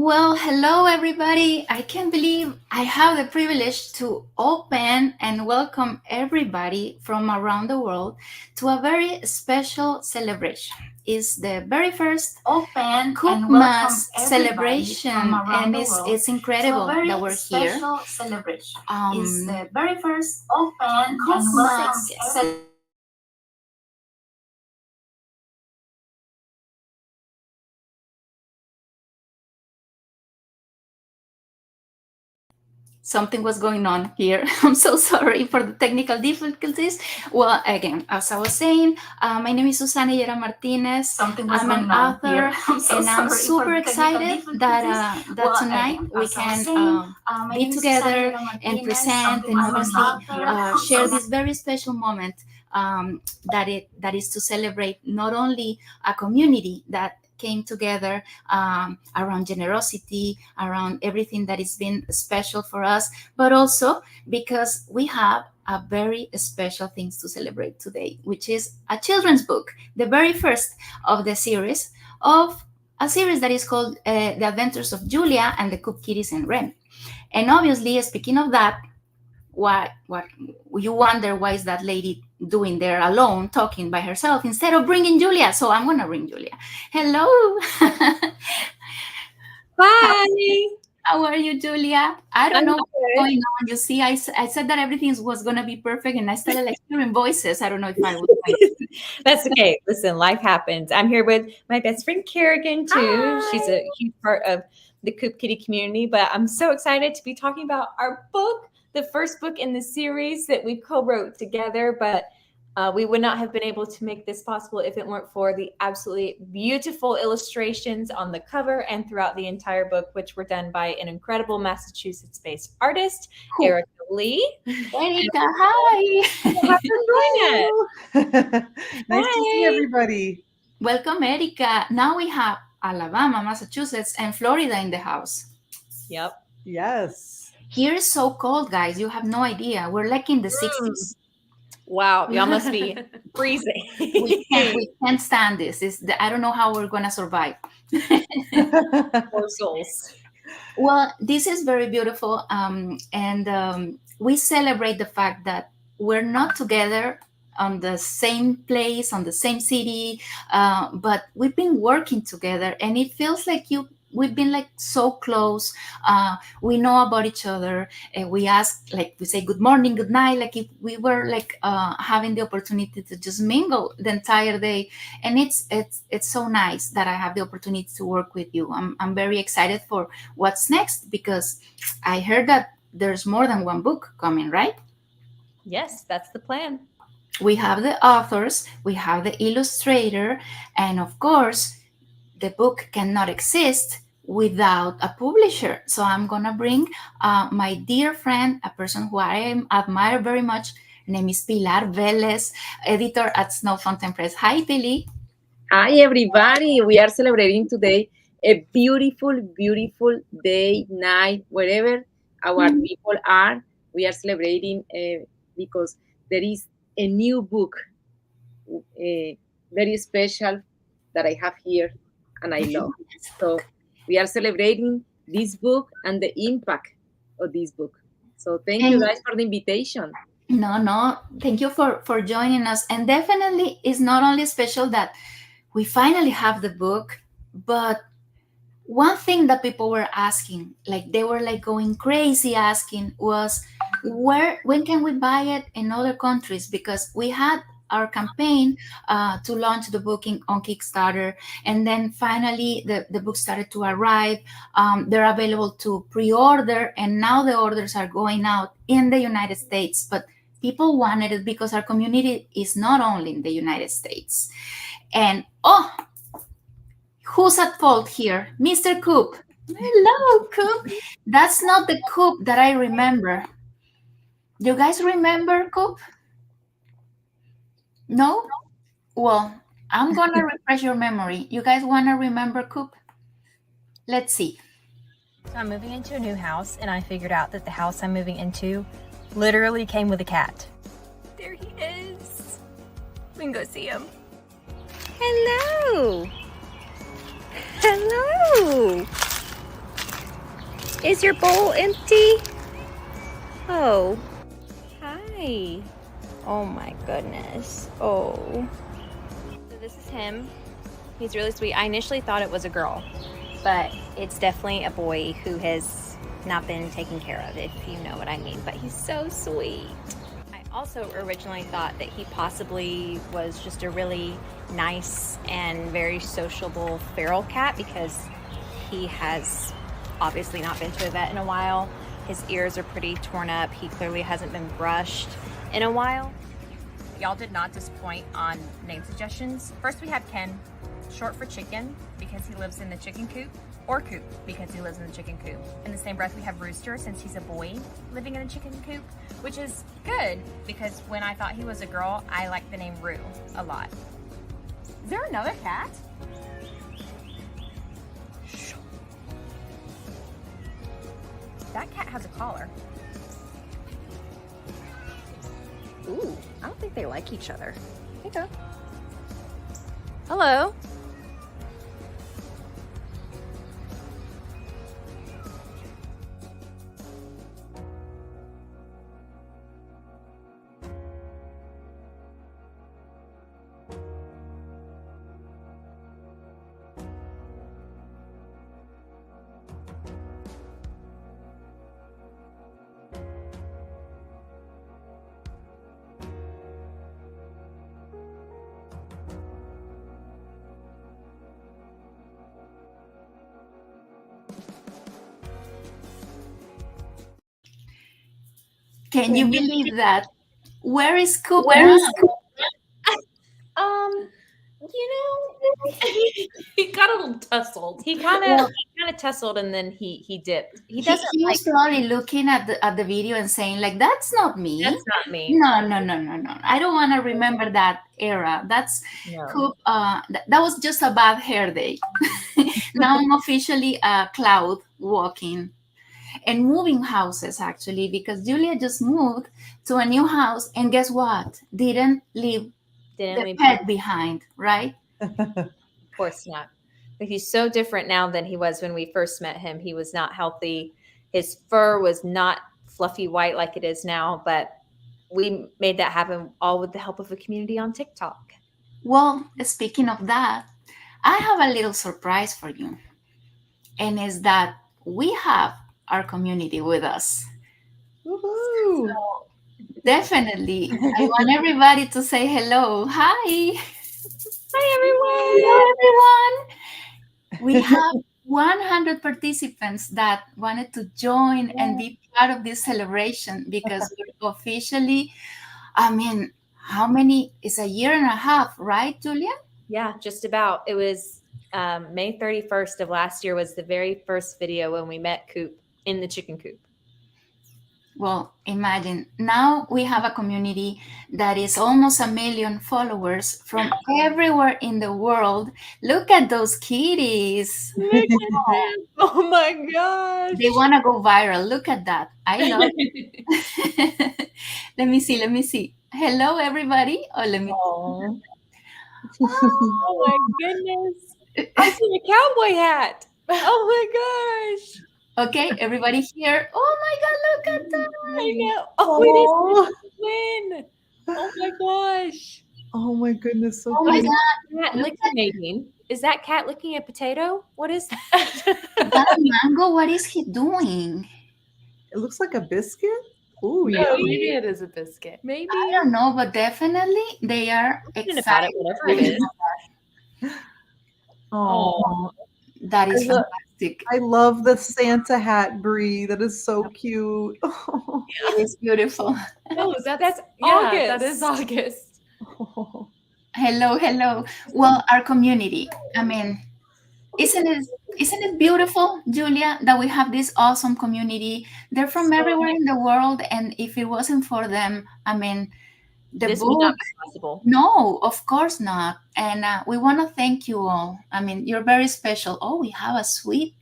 Well, hello everybody. I can't believe I have the privilege to open and welcome everybody from around the world to a very special celebration. It's the very first Open and welcome Coopmas everybody from celebration, around and the it's world it's to a incredible very that we're here. special celebration. It's Um, the very first open and welcome Coopmas Something was going on here. I'm so sorry for the technical difficulties. Well, again, as I was saying, my name is Susana Yera Martinez. Something was I'm an going on author, here. I'm so and I'm sorry for super the technical excited difficulties. that Well, tonight again, we as I was can saying, my be name is Susana together Yera and Martinez. present Something and was going obviously on here. share this very special moment that is to celebrate not only a community that came together around generosity, around everything that has been special for us, but also because we have a very special things to celebrate today, which is a children's book, the very first of the series of a series that is called The Adventures of Julia and the Coop Kitties and Rem. And obviously, speaking of that, what you wonder why is that lady doing there alone talking by herself instead of bringing Julia? So I'm gonna bring Julia. Hello. Bye. How are you, Julia? I don't I'm know what's good. going on. You see, I said that everything was going to be perfect, and I started like hearing voices. I don't know if I was going. That's okay. Listen, life happens. I'm here with my best friend Kerrigan too. She's Hi. a huge part of the Coop Kitty community, but I'm so excited to be talking about our book, the first book in the series that we co-wrote together. But we would not have been able to make this possible if it weren't for the absolutely beautiful illustrations on the cover and throughout the entire book, which were done by an incredible Massachusetts-based artist, Who? Erica Lee. Erika, hi. Have to join us. Hello. Nice to see Hi. everybody. Welcome, Erika. Now we have Alabama, Massachusetts, and Florida in the house. Yep. Yes. Here is so cold, guys. You have no idea. We're like in the 60s. Wow, y'all must be freezing. We can't stand this. I don't know how we're going to survive. Poor souls. Well, this is very beautiful, and we celebrate the fact that we're not together on the same place, on the same city, but we've been working together, and it feels like we've been like so close. We know about each other, and we ask, like we say, good morning, good night, like if we were like having the opportunity to just mingle the entire day, and it's so nice that I have the opportunity to work with you. I'm very excited for what's next because I heard that there's more than one book coming, right? Yes, that's the plan. We have the authors, we have the illustrator, and of course, the book cannot exist without a publisher. So I'm gonna bring my dear friend, a person who I admire very much. Her name is Pilar Velez, editor at Snow Fountain Press. Hi, Billy. Hi, everybody. We are celebrating today a beautiful, beautiful day, night, wherever our people are. We are celebrating because there is a new book, very special that I have here and I love. So we are celebrating this book and the impact of this book. So thank you And guys for the invitation. no, thank you for joining us. And definitely, it's not only special that we finally have the book, but one thing that people were asking, like they were like going crazy asking, was when can we buy it in other countries? Because we had our campaign to launch the book on Kickstarter, and then finally the book started to arrive. They're available to pre-order, and now the orders are going out in the United States. But people wanted it because our community is not only in the United States. And who's at fault here? Mr. Coop. Hello, Coop. That's not the Coop that I remember. You guys remember Coop? No? Well, I'm gonna refresh your memory. You guys wanna remember Coop? Let's see. So I'm moving into a new house, and I figured out that the house I'm moving into literally came with a cat. There he is. We can go see him. Hello. Hello. Is your bowl empty? Oh. Hi. Oh my goodness. Oh. So this is him. He's really sweet. I initially thought it was a girl, but it's definitely a boy who has not been taken care of, if you know what I mean. But he's so sweet. I also originally thought that he possibly was just a really nice and very sociable feral cat because he has obviously not been to a vet in a while. His ears are pretty torn up. He clearly hasn't been brushed in a while. Y'all did not disappoint on name suggestions. First we had Ken, short for chicken because he lives in the chicken coop, or Coop because he lives in the chicken coop. In the same breath we have Rooster since he's a boy living in a chicken coop, which is good because when I thought he was a girl, I liked the name Roo a lot. Is there another cat? That cat has a collar. Ooh, I don't think they like each other. Hey, go. Hello. Can you believe that? Where is Coop? You know, He got a little tussled. he kind of tussled and then he dipped. He doesn't He like. was probably looking at the video and saying like, "That's not me. That's not me. No. I don't want to remember that era. That's No. Coop. That was just a bad hair day. Now I'm officially a cloud walking and moving houses actually because Julia just moved to a new house and guess what? Didn't leave Didn't the leave. pet behind, right? Of course not. But he's so different now than he was when we first met him. He was not healthy. His fur was not fluffy white like it is now, but we made that happen all with the help of a community on TikTok. Well, speaking of that, I have a little surprise for you. And is that we have our community with us. Woohoo! So definitely, I want everybody to say hello. Hi. Hi, Hello, everyone. We have 100 participants that wanted to join and be part of this celebration because we're officially, how many? It's a year and a half, right, Julia? Yeah, just about. It was May 31st of last year was the very first video when we met Coop in the chicken coop. Well, imagine now we have a community that is almost 1 million followers from everywhere in the world. Look at those kitties. Oh my gosh. They want to go viral. Look at that. I love it. Let me see. Hello, everybody. Oh, let me. Aw. Oh my goodness. I see a cowboy hat. Oh my gosh. Okay, everybody here. Oh my God, look at that. I know. Oh, it is a twin. Oh my gosh. Oh my goodness, so Oh my cute. God, Cat licking. Is that cat licking a potato? What is that? that mango, what is he doing? It looks like a biscuit. Ooh, No, yeah. maybe it is a biscuit. Maybe. I don't know, but definitely they are Thinking about excited. it, whatever it is. Oh, That is I love- fantastic. I love the Santa hat, Brie. That is so cute. It is beautiful. Oh, that's August. That is August. Hello. Well, our community. Isn't it beautiful, Julia, that we have this awesome community? They're from So everywhere in the world, and if it wasn't for them, the This would not book. be possible. No, of course not. And we want to thank you all. You're very special. Oh, we have a sweet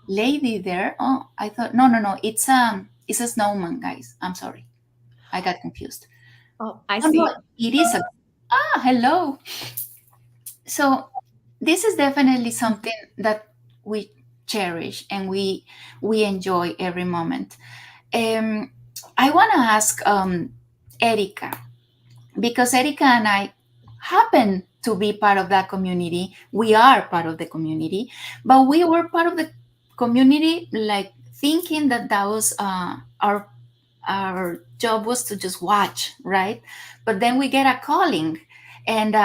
lady there. Oh, I thought no. It's a snowman, guys. I'm sorry, I got confused. Oh, I Oh, see. no, it is a hello. So this is definitely something that we cherish and we enjoy every moment. Um, I want to ask Erica, because Erica and I happen to be part of that community. We are part of the community, but we were part of the community like thinking that that was our job was to just watch, right? But then we get a calling. And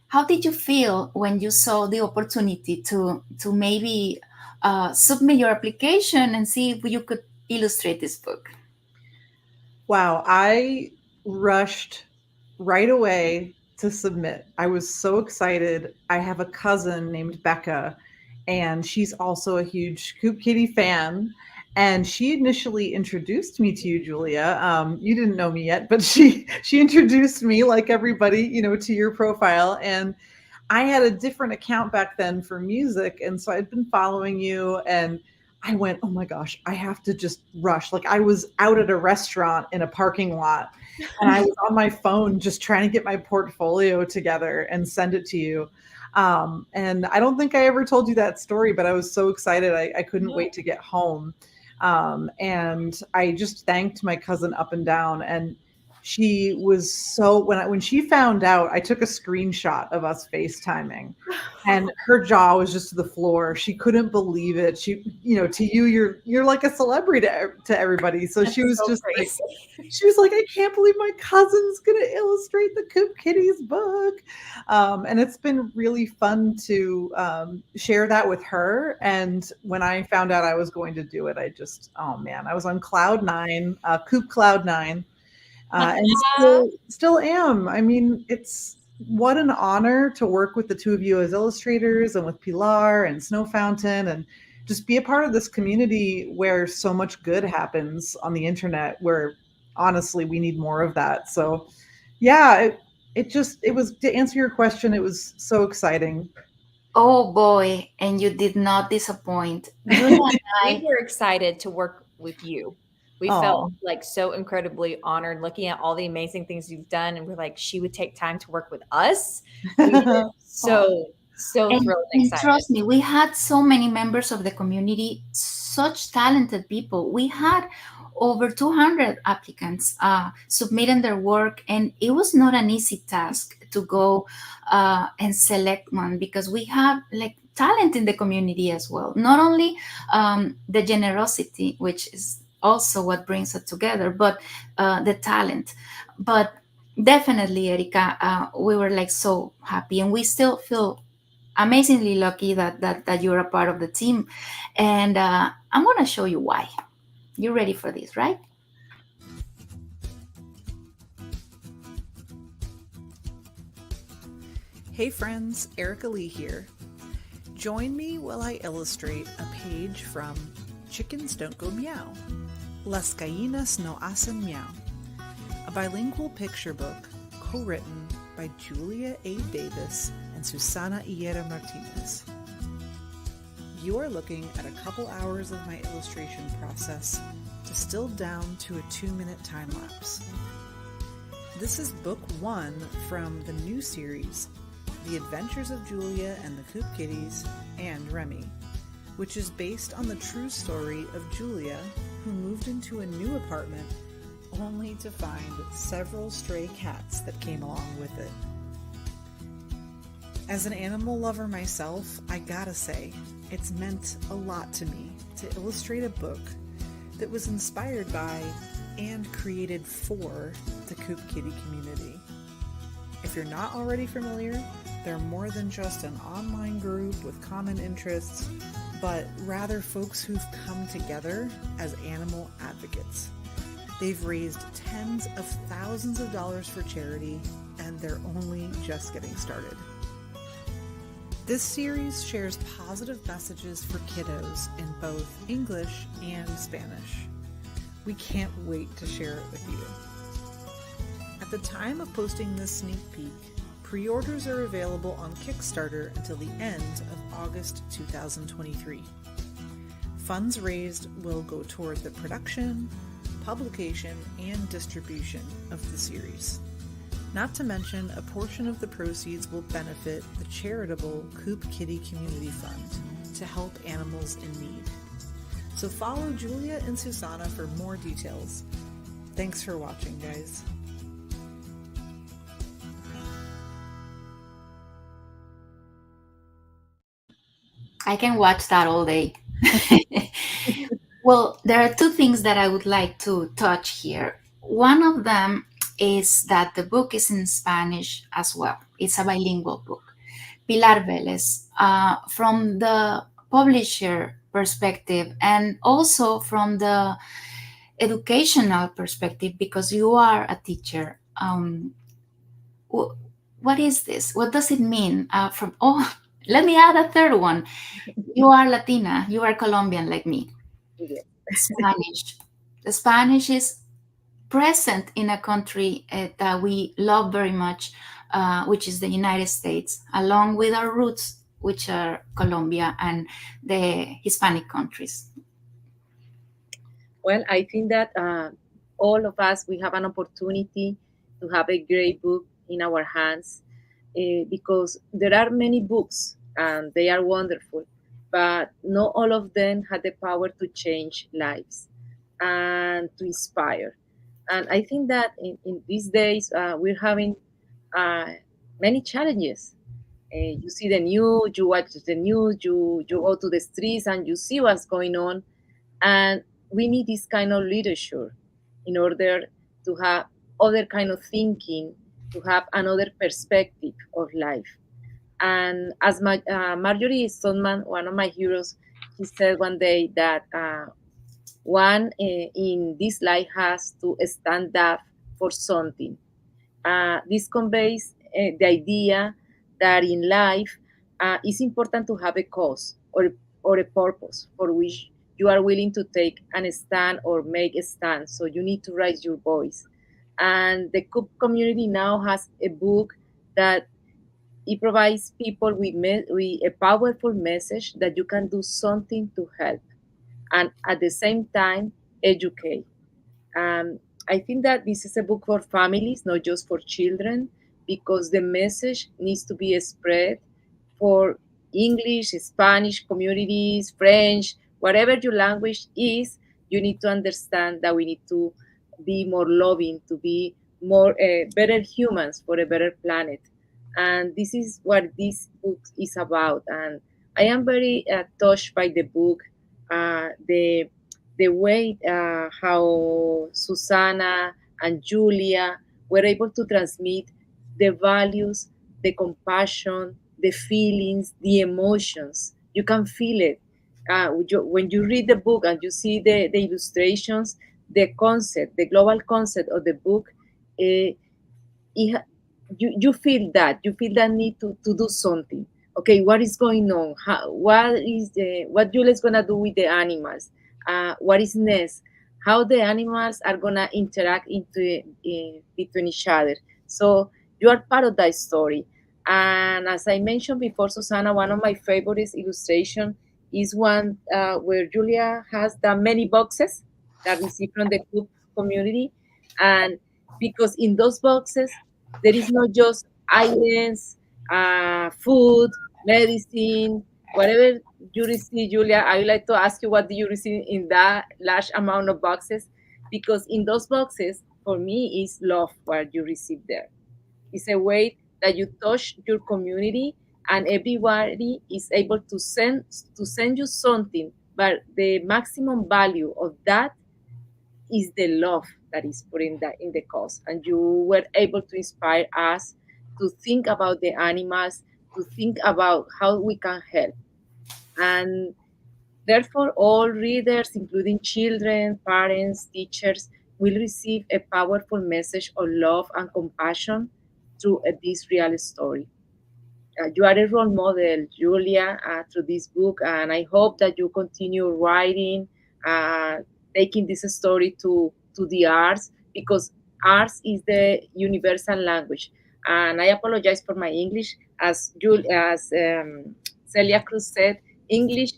how did you feel when you saw the opportunity to maybe submit your application and see if you could illustrate this book? Wow, I rushed right away to submit. I was so excited. I have a cousin named Becca, and she's also a huge Coop Kitty fan. And she initially introduced me to you, Julia. You didn't know me yet, but she introduced me, like everybody, to your profile. And I had a different account back then for music, and so I'd been following you, and I went, oh my gosh, I have to just rush. Like I was out at a restaurant in a parking lot, and I was on my phone just trying to get my portfolio together and send it to you. And I don't think I ever told you that story, but I was so excited. I couldn't wait to get home. And I just thanked my cousin up and down. And she was so, when she found out, I took a screenshot of us FaceTiming, and her jaw was just to the floor. She couldn't believe it. She, to you, you're like a celebrity to everybody. So she was just like, she was like, I can't believe my cousin's going to illustrate the Coop Kitties book. And it's been really fun to share that with her. And when I found out I was going to do it, I just, oh man, I was on cloud nine, Coop cloud nine. And still am. I mean, it's what an honor to work with the two of you as illustrators, and with Pilar and Snow Fountain, and just be a part of this community where so much good happens on the internet, where honestly we need more of that. So yeah, it was, to answer your question, it was so exciting. Oh boy, and you did not disappoint. We were excited to work with you. We felt like so incredibly honored looking at all the amazing things you've done. And we're like, she would take time to work with us. We were so thrilled and excited. And trust me, we had so many members of the community, such talented people. We had over 200 applicants submitting their work. And it was not an easy task to go and select one, because we have like talent in the community as well. Not only the generosity, which is also what brings us together, but the talent. But definitely, Erica, we were like so happy, and we still feel amazingly lucky that you're a part of the team. And I'm gonna show you why. You're ready for this, right? Hey friends, Erica Lee here. Join me while I illustrate a page from Chickens Don't Go Meow, Las Gallinas No Hacen Meow, a bilingual picture book co-written by Julia A. Davis and Susana Higuera Martinez. You are looking at a couple hours of my illustration process distilled down to a 2-minute time lapse. This is book 1 from the new series, The Adventures of Julia and the Coop Kitties and Remy, which is based on the true story of Julia, who moved into a new apartment only to find several stray cats that came along with it. As an animal lover myself, I gotta say, it's meant a lot to me to illustrate a book that was inspired by and created for the Coop Kitty community. If you're not already familiar, they're more than just an online group with common interests, but rather folks who've come together as animal advocates. They've raised tens of thousands of dollars for charity, and they're only just getting started. This series shares positive messages for kiddos in both English and Spanish. We can't wait to share it with you. At the time of posting this sneak peek, pre-orders are available on Kickstarter until the end of August 2023. Funds raised will go toward the production, publication, and distribution of the series. Not to mention, a portion of the proceeds will benefit the charitable Coop Kitty Community Fund, to help animals in need. So follow Julia and Susanna for more details. Thanks for watching, guys. I can watch that all day. Well, there are two things that I would like to touch here. One of them is that the book is in Spanish as well. It's a bilingual book. Pilar Vélez, from the publisher perspective and also from the educational perspective, because you are a teacher. What is this? What does it mean? Let me add a third one. You are Latina. You are Colombian like me. Yeah. Spanish. The Spanish is present in a country that we love very much, which is the United States, along with our roots, which are Colombia and the Hispanic countries. Well, I think that all of us, we have an opportunity to have a great book in our hands because there are many books and they are wonderful, but not all of them have the power to change lives and to inspire. And I think that in these days, we're having many challenges. You see the news, you watch the news, you go to the streets and you see what's going on. And we need this kind of leadership in order to have other kind of thinking, to have another perspective of life. And as Marjorie Stoneman, one of my heroes, he said one day that one in this life has to stand up for something. This conveys the idea that in life it's important to have a cause or a purpose for which you are willing to take a stand or make a stand. So you need to raise your voice. And the Coop community now has a book that it provides people with a powerful message that you can do something to help and at the same time educate. I think that this is a book for families, not just for children, because the message needs to be spread for English, Spanish communities, French, whatever your language is. You need to understand that we need to be more loving, to be more better humans for a better planet. And this is what this book is about. And I am very touched by the book, the way how Susanna and Julia were able to transmit the values, the compassion, the feelings, the emotions. You can feel it. When you read the book and you see the illustrations, the concept, the global concept of the book, you feel that need to do something. Okay, what is going on? What Julia's gonna do with the animals? What is next? How the animals are gonna interact between each other. So you are part of that story. And as I mentioned before, Susanna, one of my favorite illustration is one where Julia has the many boxes that we see from the Coop community, and because in those boxes there is not just items, food, medicine, whatever you receive, Julia. I would like to ask you, what do you receive in that large amount of boxes? Because in those boxes, for me, is love what you receive there. It's a way that you touch your community, and everybody is able to send you something. But the maximum value of that is the love that is put in the cause. And you were able to inspire us to think about the animals, to think about how we can help. And therefore, all readers, including children, parents, teachers, will receive a powerful message of love and compassion through this real story. You are a role model, Julia, through this book, and I hope that you continue writing, taking this story to the arts, because arts is the universal language. And I apologize for my English, as Celia Cruz said, English.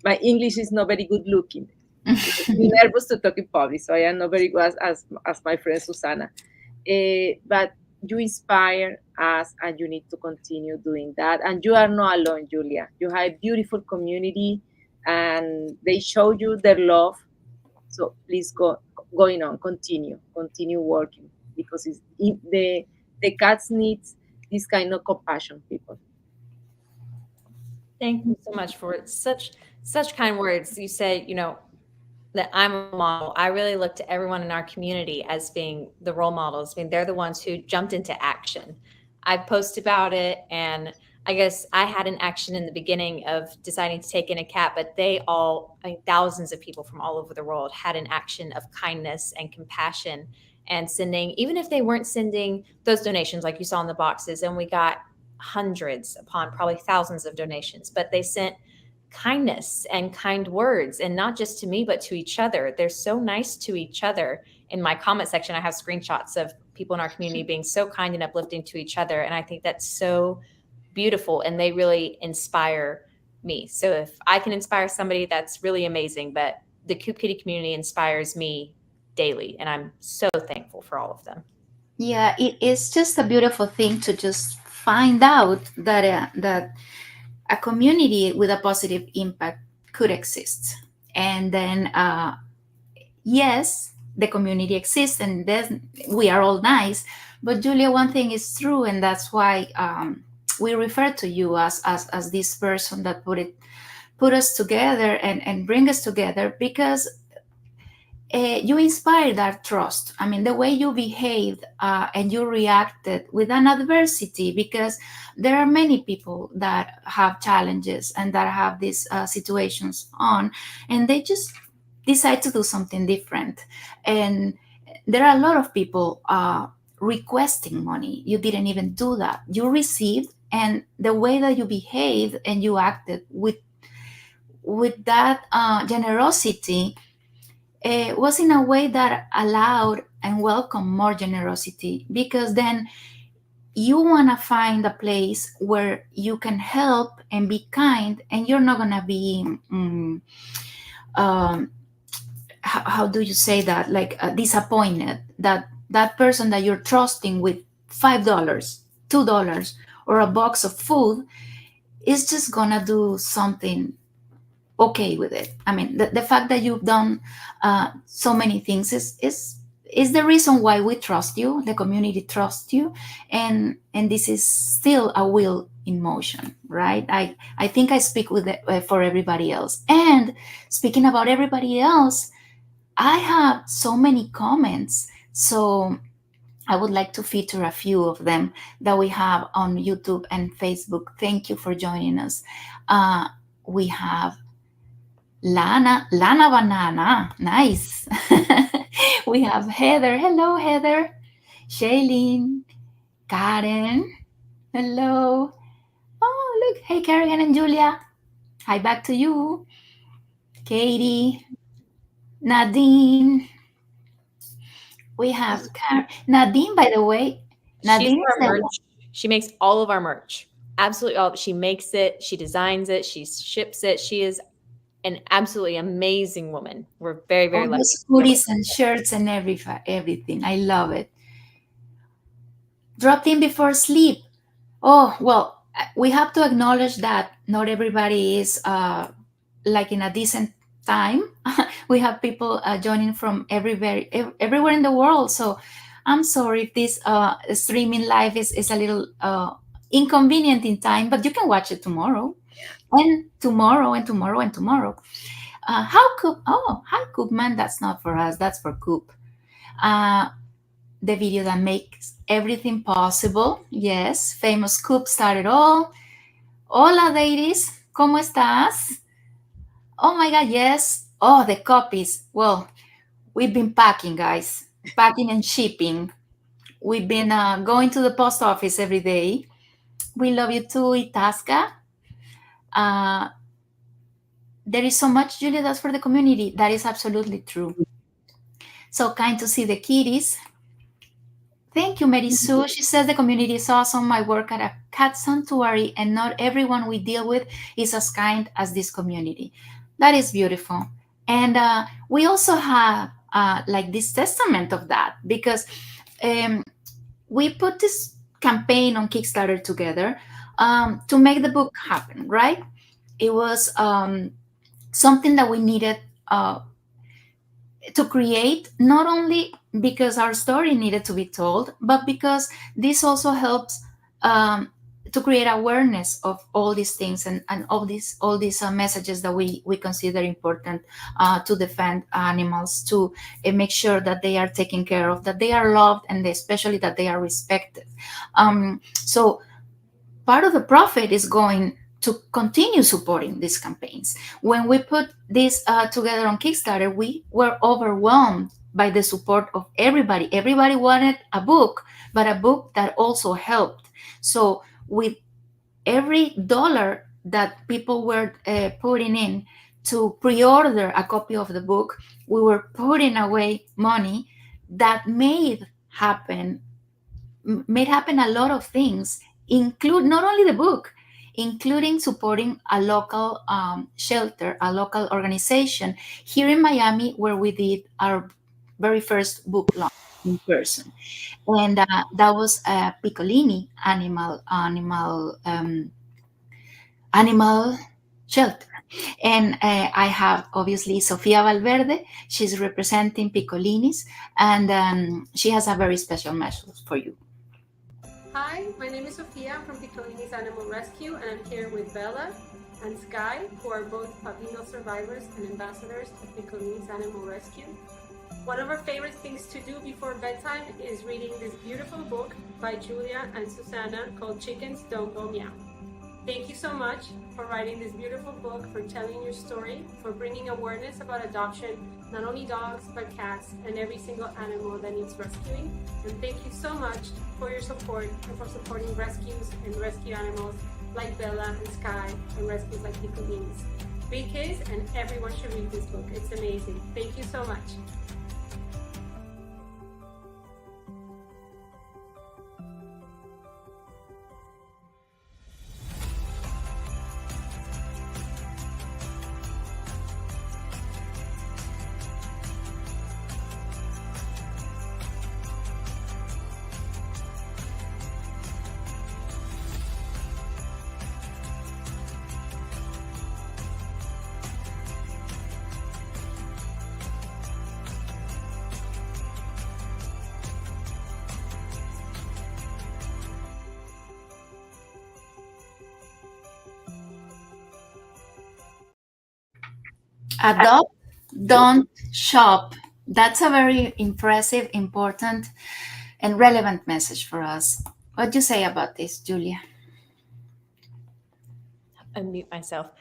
My English is not very good looking. I'm nervous to talk in public, so I am not very good as my friend Susanna. But you inspire us, and you need to continue doing that. And you are not alone, Julia. You have a beautiful community, and they show you their love. So please go going on, continue working, because the cats need this kind of compassion, people. Thank you so much for such kind words. You say, that I'm a model. I really look to everyone in our community as being the role models. I mean, they're the ones who jumped into action. I post about it, and I guess I had an action in the beginning of deciding to take in a cat, but they all, I mean, thousands of people from all over the world had an action of kindness and compassion and sending, even if they weren't sending those donations like you saw in the boxes, and we got hundreds upon probably thousands of donations, but they sent kindness and kind words, and not just to me but to each other. They're so nice to each other. In my comment section, I have screenshots of people in our community being so kind and uplifting to each other, and I think that's so beautiful, and they really inspire me. So if I can inspire somebody, that's really amazing. But the Coop Kitty community inspires me daily, and I'm so thankful for all of them. Yeah, it is just a beautiful thing to just find out that that a community with a positive impact could exist. And then, yes, the community exists, and then we are all nice. But Julia, one thing is true, and that's why we refer to you as this person that put us together and bring us together, because you inspired that trust. I mean, the way you behaved and you reacted with an adversity, because there are many people that have challenges and that have these situations on, and they just decide to do something different. And there are a lot of people requesting money. You didn't even do that. You received, and the way that you behaved and you acted with that generosity was in a way that allowed and welcomed more generosity, because then you want to find a place where you can help and be kind, and you're not going to be how do you say that, like disappointed that that person that you're trusting with $5, $2, or a box of food is just going to do something okay with it. I mean, the fact that you've done so many things is the reason why we trust you. The community trusts you, and this is still a wheel in motion, right? I think I speak with for everybody else. And speaking about everybody else, I have so many comments, so I would like to feature a few of them that we have on YouTube and Facebook. Thank you for joining us. We have Lana Banana, nice. We have Heather, hello Heather. Shailene, Karen, hello. Oh, look, hey Karen and Julia. Hi, back to you. Katie, Nadine. We have Nadine, by the way. Nadine She's our merch. She makes all of our merch. Absolutely all. She makes it, she designs it, she ships it. She is an absolutely amazing woman. We're very, very lucky. Hoodies and shirts and everything. I love it. Dropped in before sleep. Oh, well, we have to acknowledge that not everybody is like in a decent time. We have people joining from everywhere in the world. So I'm sorry if this streaming live is a little inconvenient in time, but you can watch it tomorrow. And tomorrow and tomorrow and tomorrow. How Coop? Oh, hi Coop, man. That's not for us. That's for Coop. The video that makes everything possible. Yes, famous Coop started all. Hola, ladies. ¿Cómo estás? Oh my God, yes. Oh, the copies. Well, we've been packing, guys. Packing and shipping. We've been going to the post office every day. We love you too, Itasca. There is so much, Julia, that's for the community. That is absolutely true. So kind to see the kitties. Thank you, Mary Sue. She says the community is awesome. I work at a cat sanctuary, and not everyone we deal with is as kind as this community. That is beautiful. And we also have like this testament of that, because we put this campaign on Kickstarter together to make the book happen, right? It was something that we needed to create, not only because our story needed to be told, but because this also helps to create awareness of all these things, and all these messages that we consider important to defend animals, to make sure that they are taken care of, that they are loved, and especially that they are respected. So part of the profit is going to continue supporting these campaigns. When we put this together on Kickstarter, we were overwhelmed by the support of everybody. Everybody wanted a book, but a book that also helped. So with every dollar that people were putting in to pre-order a copy of the book, we were putting away money that made happen a lot of things, include not only the book, including supporting a local shelter, a local organization here in Miami, where we did our very first book launch in person. And that was a Piccolini animal shelter. And I have obviously Sofia Valverde. She's representing Piccolinis, and she has a very special message for you. Hi, my name is Sofia. I'm from Piccolini's Animal Rescue, and I'm here with Bella and Sky, who are both puppy mill survivors and ambassadors of Piccolini's Animal Rescue. One of our favorite things to do before bedtime is reading this beautiful book by Julia and Susanna called Chickens Don't Go Meow. Thank you so much for writing this beautiful book, for telling your story, for bringing awareness about adoption, not only dogs, but cats and every single animal that needs rescuing. And thank you so much for your support and for supporting rescues and rescue animals like Bella and Sky and rescues like Piccolini's. Big kids, and everyone should read this book. It's amazing. Thank you so much. Adopt, don't shop. That's a very impressive, important, and relevant message for us. What do you say about this, Julia? Unmute myself.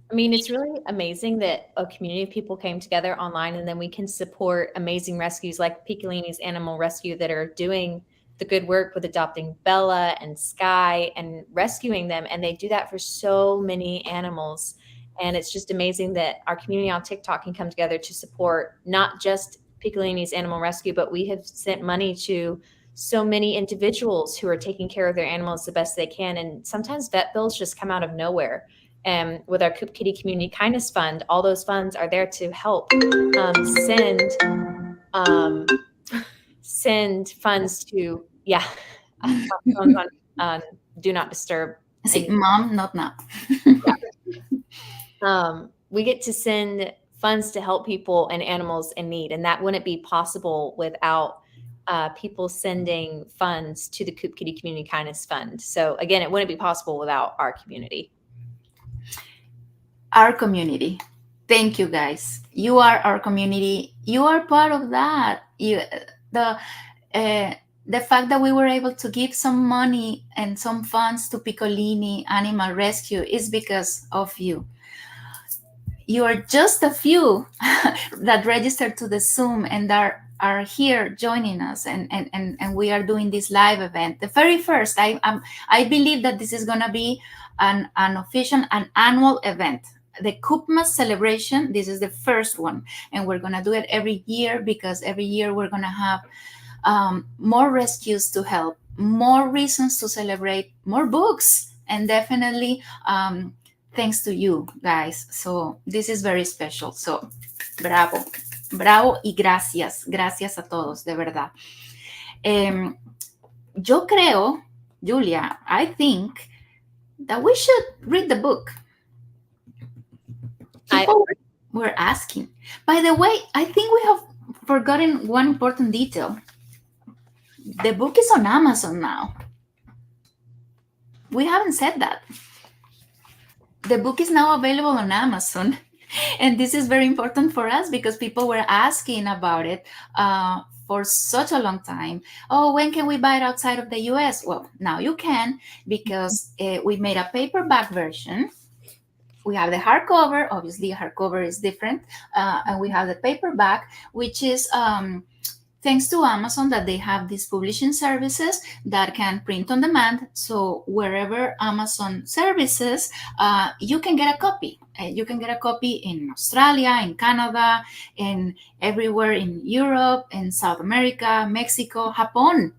I mean, it's really amazing that a community of people came together online, and then we can support amazing rescues like Piccolini's Animal Rescue that are doing the good work with adopting Bella and Sky and rescuing them. And they do that for so many animals. And it's just amazing that our community on TikTok can come together to support not just Piccolini's Animal Rescue, but we have sent money to so many individuals who are taking care of their animals the best they can. And sometimes vet bills just come out of nowhere. And with our Coop Kitty Community Kindness Fund, all those funds are there to help send funds to, phones on do not disturb. See, mom, not now. We get to send funds to help people and animals in need, and that wouldn't be possible without people sending funds to the Coop Kitty Community Kindness Fund. So again, it wouldn't be possible without our community. Our community. Thank you, guys. You are our community. You are part of that. The fact that we were able to give some money and some funds to Piccolini Animal Rescue is because of you. You are just a few that registered to the Zoom and are here joining us, and we are doing this live event. The very first, I believe that this is going to be an official, an annual event. The Coopmas Celebration, this is the first one, and we're going to do it every year because every year we're going to have more rescues to help, more reasons to celebrate, more books, and definitely thanks to you guys. So this is very special. So bravo y gracias a todos, de verdad. yo creo, Julia, I think that we should read the book. People were asking. By the way, I think we have forgotten one important detail. The book is on Amazon now. We haven't said that. The book is now available on Amazon. And this is very important for us because people were asking about it for such a long time. Oh, when can we buy it outside of the US? Well, now you can, because we made a paperback version. We have the hardcover. Obviously, hardcover is different. And we have the paperback, which is thanks to Amazon that they have these publishing services that can print on demand. So wherever Amazon services, you can get a copy. You can get a copy in Australia, in Canada, and everywhere in Europe, in South America, Mexico, Japan.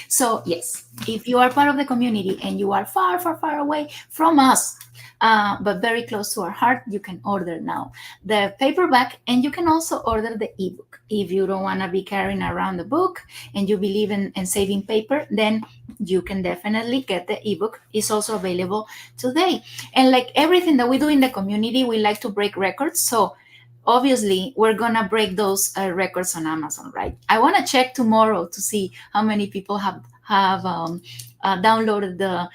So yes, if you are part of the community and you are far, far, far away from us, but very close to our heart, you can order now the paperback, and you can also order the ebook. If you don't want to be carrying around the book and you believe in saving paper, then you can definitely get the ebook. It's also available today. And like everything that we do in the community, we like to break records. So obviously, we're going to break those records on Amazon, right? I want to check tomorrow to see how many people have downloaded the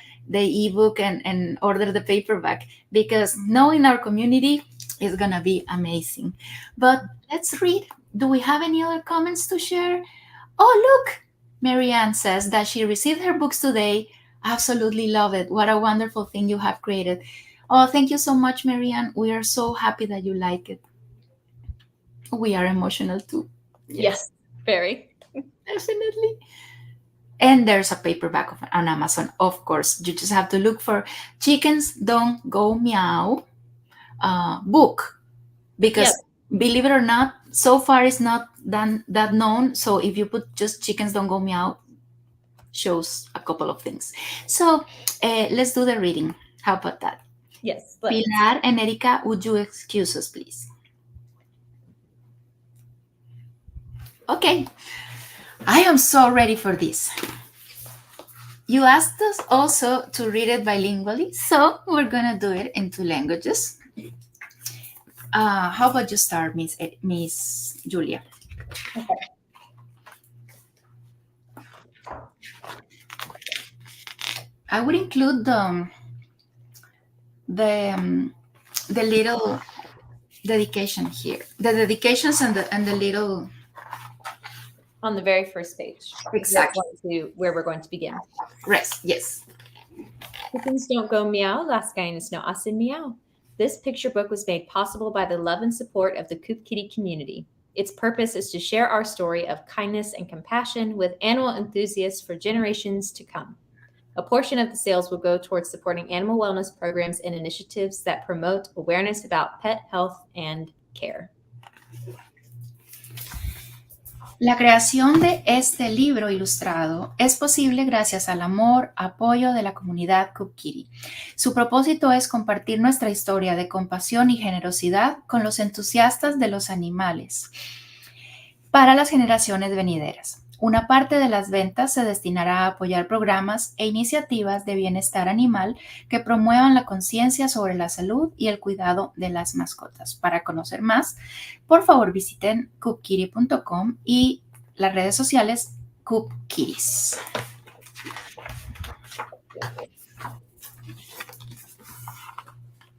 ebook and ordered the paperback, because knowing our community is going to be amazing. But let's read. Do we have any other comments to share? Oh, look, Marianne says that she received her books today. Absolutely love it. What a wonderful thing you have created. Oh, thank you so much, Marianne. We are so happy that you like it. We are emotional too. Yes, very. Definitely. And there's a paperback on Amazon, of course. You just have to look for Chickens Don't Go Meow book, because believe it or not, so far it's not that known. So if you put just Chickens Don't Go Meow, shows a couple of things. So let's do the reading. How about that? Yes. Pilar and Erika, would you excuse us, please? Okay, I am so ready for this. You asked us also to read it bilingually, so we're gonna do it in 2 languages. How about you start, Miss Julia? Okay. I would include the little dedication here, the dedications and the little. On the very first page. Exactly. Where we're going to begin. Yes. Chickens Don't Go Meow, Las Gallinas No Hacen Meow. This picture book was made possible by the love and support of the Coop Kitty community. Its purpose is to share our story of kindness and compassion with animal enthusiasts for generations to come. A portion of the sales will go towards supporting animal wellness programs and initiatives that promote awareness about pet health and care. La creación de este libro ilustrado es posible gracias al amor, apoyo de la comunidad Coop Kitty. Su propósito es compartir nuestra historia de compasión y generosidad con los entusiastas de los animales para las generaciones venideras. Una parte de las ventas se destinará a apoyar programas e iniciativas de bienestar animal que promuevan la conciencia sobre la salud y el cuidado de las mascotas. Para conocer más, por favor visiten coopkitty.com y las redes sociales Coop Kitties.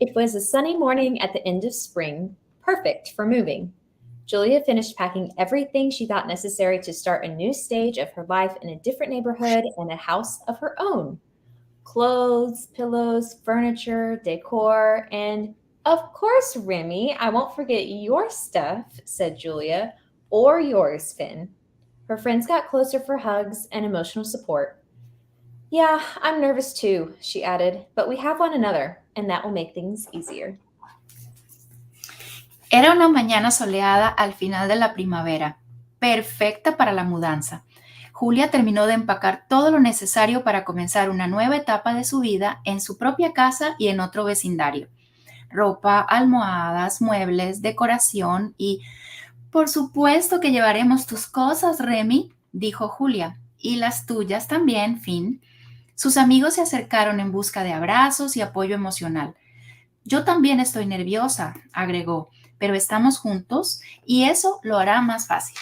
It was a sunny morning at the end of spring, perfect for moving. Julia finished packing everything she thought necessary to start a new stage of her life in a different neighborhood and a house of her own. Clothes, pillows, furniture, decor, and of course, Remy, I won't forget your stuff, said Julia, or yours, Finn. Her friends got closer for hugs and emotional support. Yeah, I'm nervous too, she added, but we have one another, and that will make things easier. Era una mañana soleada al final de la primavera, perfecta para la mudanza. Julia terminó de empacar todo lo necesario para comenzar una nueva etapa de su vida en su propia casa y en otro vecindario. Ropa, almohadas, muebles, decoración y... Por supuesto que llevaremos tus cosas, Remy, dijo Julia. Y las tuyas también, Finn. Sus amigos se acercaron en busca de abrazos y apoyo emocional. Yo también estoy nerviosa, agregó, pero estamos juntos y eso lo hará más fácil.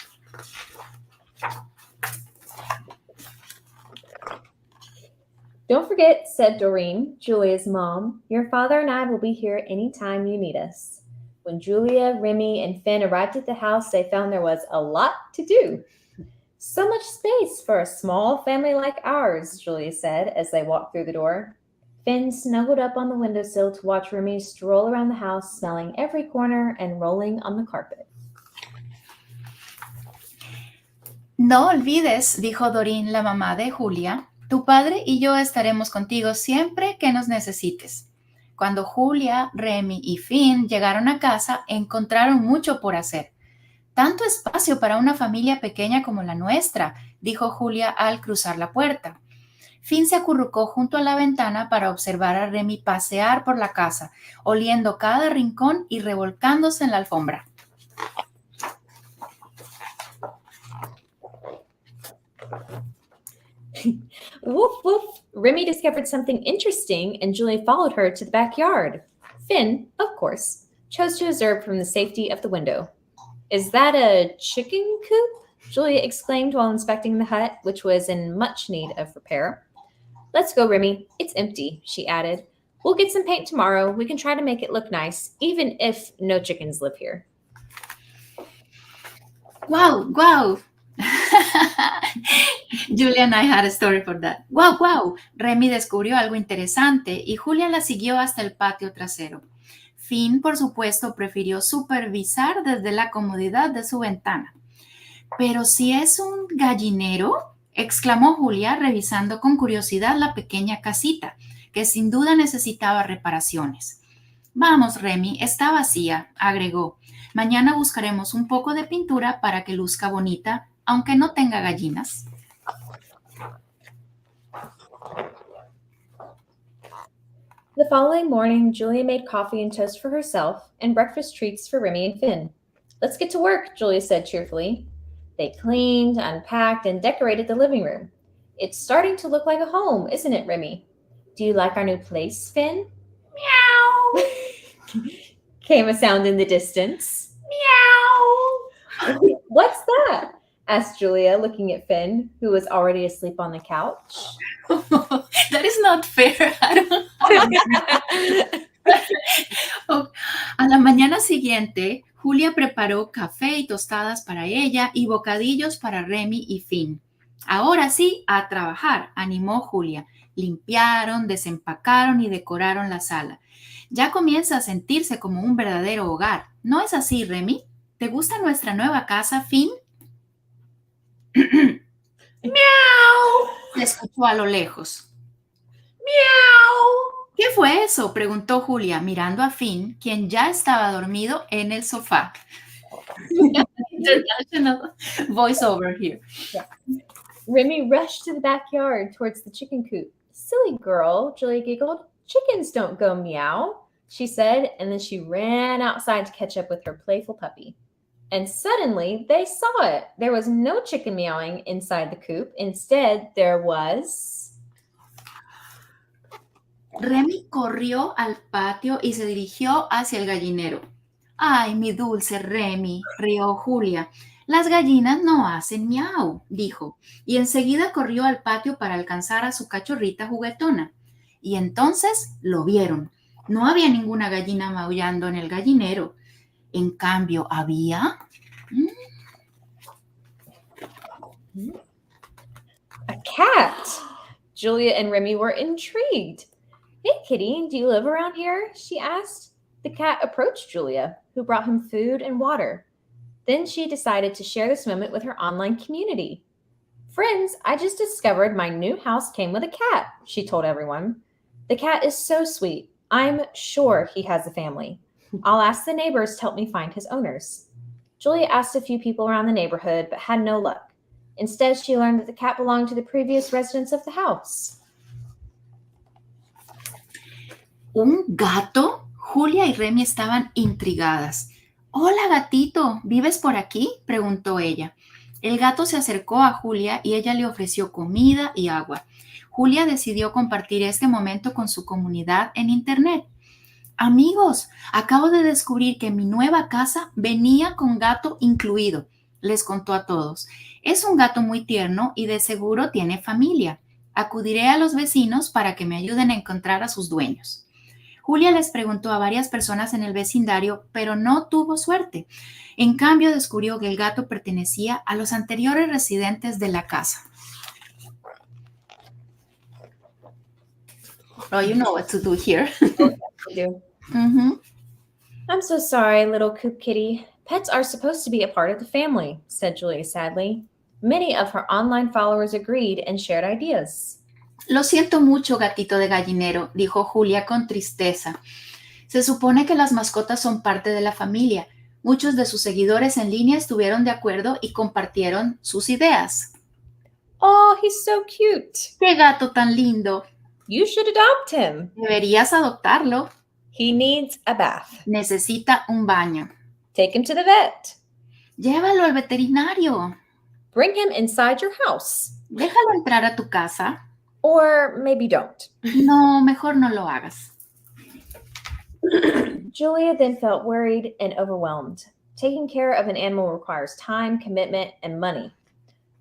Don't forget, said Doreen, Julia's mom, your father and I will be here anytime you need us. When Julia, Remy, and Finn arrived at the house, they found there was a lot to do. So much space for a small family like ours, Julia said as they walked through the door. Finn snuggled up on the windowsill to watch Remy stroll around the house, smelling every corner and rolling on the carpet. No olvides, dijo Doreen, la mamá de Julia, tu padre y yo estaremos contigo siempre que nos necesites. Cuando Julia, Remy y Finn llegaron a casa, encontraron mucho por hacer. Tanto espacio para una familia pequeña como la nuestra, dijo Julia al cruzar la puerta. Finn se acurrucó junto a la ventana para observar a Remy pasear por la casa, oliendo cada rincón y revolcándose en la alfombra. Woof, woof. Remy discovered something interesting and Julia followed her to the backyard. Finn, of course, chose to observe from the safety of the window. Is that a chicken coop? Julia exclaimed while inspecting the hut, which was in much need of repair. Let's go, Remy. It's empty, she added. We'll get some paint tomorrow. We can try to make it look nice, even if no chickens live here. Wow, wow. Julia and I had a story for that. Wow, wow. Remy descubrió algo interesante y Julia la siguió hasta el patio trasero. Finn, por supuesto, prefirió supervisar desde la comodidad de su ventana. ¿Pero si es un gallinero? Exclamó Julia, revisando con curiosidad la pequeña casita, que sin duda necesitaba reparaciones. Vamos, Remy, está vacía, agregó. Mañana buscaremos un poco de pintura para que luzca bonita, aunque no tenga gallinas. The following morning, Julia made coffee and toast for herself and breakfast treats for Remy and Finn. Let's get to work, Julia said cheerfully. They cleaned, unpacked, and decorated the living room. It's starting to look like a home, isn't it, Remy? Do you like our new place, Finn? Meow! Came a sound in the distance. Meow! What's that? Asked Julia, looking at Finn, who was already asleep on the couch. That is not fair. A la mañana siguiente, Julia preparó café y tostadas para ella y bocadillos para Remy y Finn. Ahora sí, a trabajar, animó Julia. Limpiaron, desempacaron y decoraron la sala. Ya comienza a sentirse como un verdadero hogar. ¿No es así, Remy? ¿Te gusta nuestra nueva casa, Finn? ¡Miau! Se escuchó a lo lejos. ¡Miau! ¿Qué fue eso?, preguntó Julia, mirando a Finn, quien ya estaba dormido en el sofá. International voiceover here. Yeah. Remy rushed to the backyard towards the chicken coop. Silly girl, Julia giggled. Chickens don't go meow, she said, and then she ran outside to catch up with her playful puppy. And suddenly, they saw it. There was no chicken meowing inside the coop. Instead, there was... Remy corrió al patio y se dirigió hacia el gallinero. ¡Ay, mi dulce Remy!, rió Julia. Las gallinas no hacen miau, dijo, y enseguida corrió al patio para alcanzar a su cachorrita juguetona. Y entonces lo vieron. No había ninguna gallina maullando en el gallinero. En cambio, había... a cat. Julia and Remy were intrigued. Hey, kitty, do you live around here? She asked. The cat approached Julia, who brought him food and water. Then she decided to share this moment with her online community. Friends, I just discovered my new house came with a cat, she told everyone. The cat is so sweet. I'm sure he has a family. I'll ask the neighbors to help me find his owners. Julia asked a few people around the neighborhood, but had no luck. Instead, she learned that the cat belonged to the previous residents of the house. ¿Un gato? Julia y Remy estaban intrigadas. Hola, gatito, ¿vives por aquí?, preguntó ella. El gato se acercó a Julia y ella le ofreció comida y agua. Julia decidió compartir este momento con su comunidad en Internet. Amigos, acabo de descubrir que mi nueva casa venía con gato incluido, les contó a todos. Es un gato muy tierno y de seguro tiene familia. Acudiré a los vecinos para que me ayuden a encontrar a sus dueños. Julia les preguntó a varias personas en el vecindario, pero no tuvo suerte. En cambio, descubrió que el gato pertenecía a los anteriores residentes de la casa. Oh, you know what to do here. I do. Mm-hmm. I'm so sorry, little Coop Kitty. Pets are supposed to be a part of the family, said Julia sadly. Many of her online followers agreed and shared ideas. Lo siento mucho, gatito de gallinero, dijo Julia con tristeza. Se supone que las mascotas son parte de la familia. Muchos de sus seguidores en línea estuvieron de acuerdo y compartieron sus ideas. Oh, he's so cute. ¡Qué gato tan lindo! You should adopt him. Deberías adoptarlo. He needs a bath. Necesita un baño. Take him to the vet. Llévalo al veterinario. Bring him inside your house. Déjalo entrar a tu casa. Or maybe don't. No, mejor no lo hagas. Julia then felt worried and overwhelmed. Taking care of an animal requires time, commitment, and money.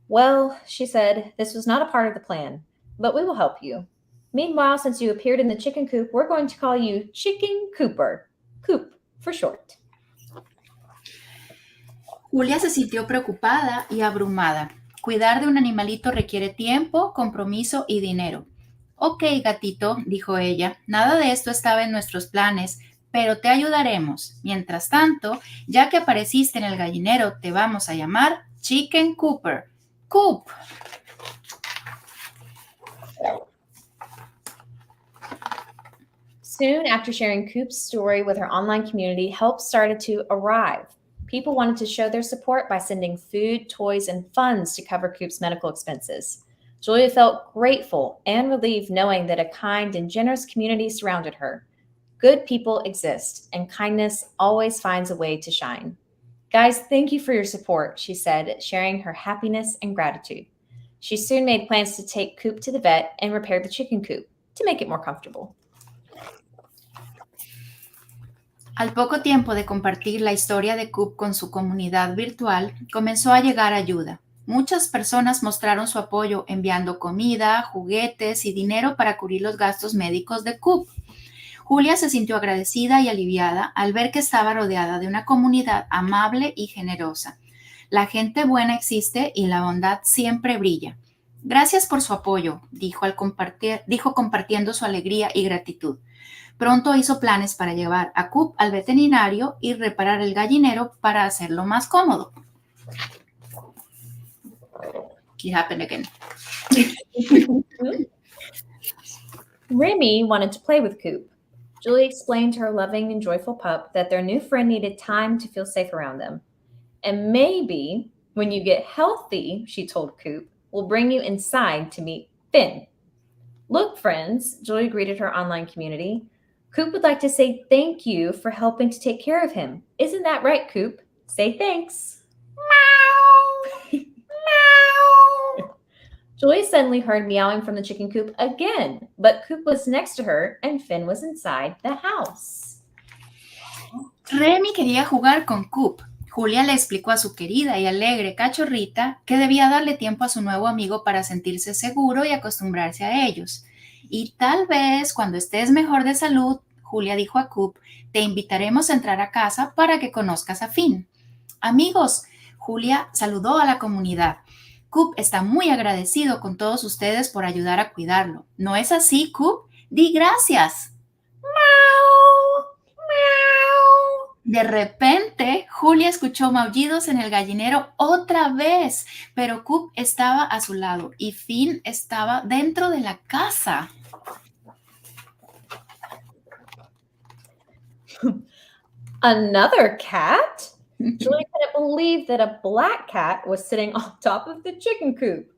Well, she said, this was not a part of the plan, but we will help you. Meanwhile, since you appeared in the chicken coop, we're going to call you Chicken Cooper. Coop for short. Julia se sintió preocupada y abrumada. Cuidar de un animalito requiere tiempo, compromiso y dinero. Ok, gatito, dijo ella, nada de esto estaba en nuestros planes, pero te ayudaremos. Mientras tanto, ya que apareciste en el gallinero, te vamos a llamar Chicken Cooper. Coop. Soon after sharing Coop's story with her online community, help started to arrive. People wanted to show their support by sending food, toys, and funds to cover Coop's medical expenses. Julia felt grateful and relieved knowing that a kind and generous community surrounded her. Good people exist, and kindness always finds a way to shine. Guys, thank you for your support, she said, sharing her happiness and gratitude. She soon made plans to take Coop to the vet and repair the chicken coop to make it more comfortable. Al poco tiempo de compartir la historia de Coop con su comunidad virtual, comenzó a llegar ayuda. Muchas personas mostraron su apoyo enviando comida, juguetes y dinero para cubrir los gastos médicos de Coop. Julia se sintió agradecida y aliviada al ver que estaba rodeada de una comunidad amable y generosa. La gente buena existe y la bondad siempre brilla. Gracias por su apoyo, dijo compartiendo su alegría y gratitud. Pronto hizo planes para llevar a Coop al veterinario y reparar el gallinero para hacerlo más cómodo. It happened again. Remy wanted to play with Coop. Julie explained to her loving and joyful pup that their new friend needed time to feel safe around them. And maybe when you get healthy, she told Coop, we'll bring you inside to meet Finn. Look, friends, Julie greeted her online community. Coop would like to say thank you for helping to take care of him. Isn't that right, Coop? Say thanks. Meow. Meow. Julie suddenly heard meowing from the chicken coop again, but Coop was next to her and Finn was inside the house. Remy quería jugar con Coop. Julia le explicó a su querida y alegre cachorrita que debía darle tiempo a su nuevo amigo para sentirse seguro y acostumbrarse a ellos. Y tal vez cuando estés mejor de salud, Julia dijo a Coop, te invitaremos a entrar a casa para que conozcas a Finn. Amigos, Julia saludó a la comunidad. Coop está muy agradecido con todos ustedes por ayudar a cuidarlo. ¿No es así, Coop? Di gracias. ¡Miau! ¡Miau! De repente, Julia escuchó maullidos en el gallinero otra vez, pero Coop estaba a su lado y Finn estaba dentro de la casa. Another cat? Julie couldn't believe that a black cat was sitting on top of the chicken coop.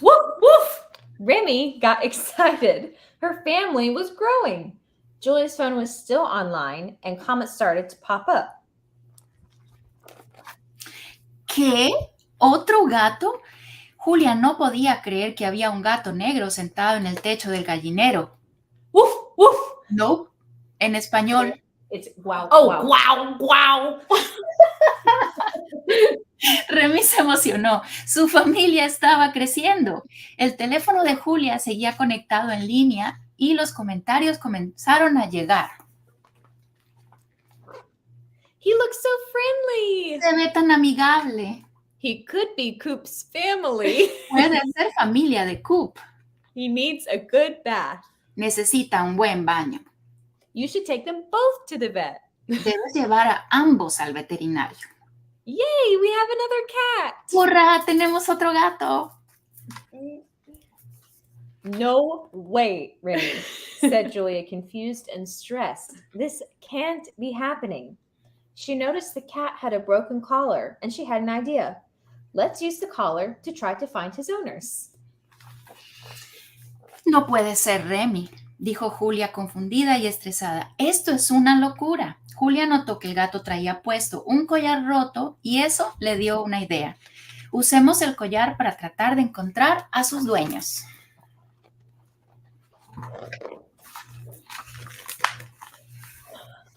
Woof, woof! Remy got excited. Her family was growing. Julie's phone was still online and comments started to pop up. ¿Qué? ¿Otro gato? Julia no podía creer que había un gato negro sentado en el techo del gallinero. Woof, woof. No, en español. It's wow, Oh, wow. wow, wow. Remy se emocionó. Su familia estaba creciendo. El teléfono de Julia seguía conectado en línea y los comentarios comenzaron a llegar. He looks so friendly. Se ve tan amigable. He could be Coop's family. Puede ser familia de Coop. He needs a good bath. Necesita un buen baño. You should take them both to the vet. Debes llevar a ambos al veterinario. Yay, we have another cat. ¡Hurra! Tenemos otro gato. No way, Remy, said Julia, confused and stressed. This can't be happening. She noticed the cat had a broken collar, and she had an idea. Let's use the collar to try to find his owners. No puede ser, Remy, dijo Julia confundida y estresada. Esto es una locura. Julia notó que el gato traía puesto un collar roto y eso le dio una idea. Usemos el collar para tratar de encontrar a sus dueños.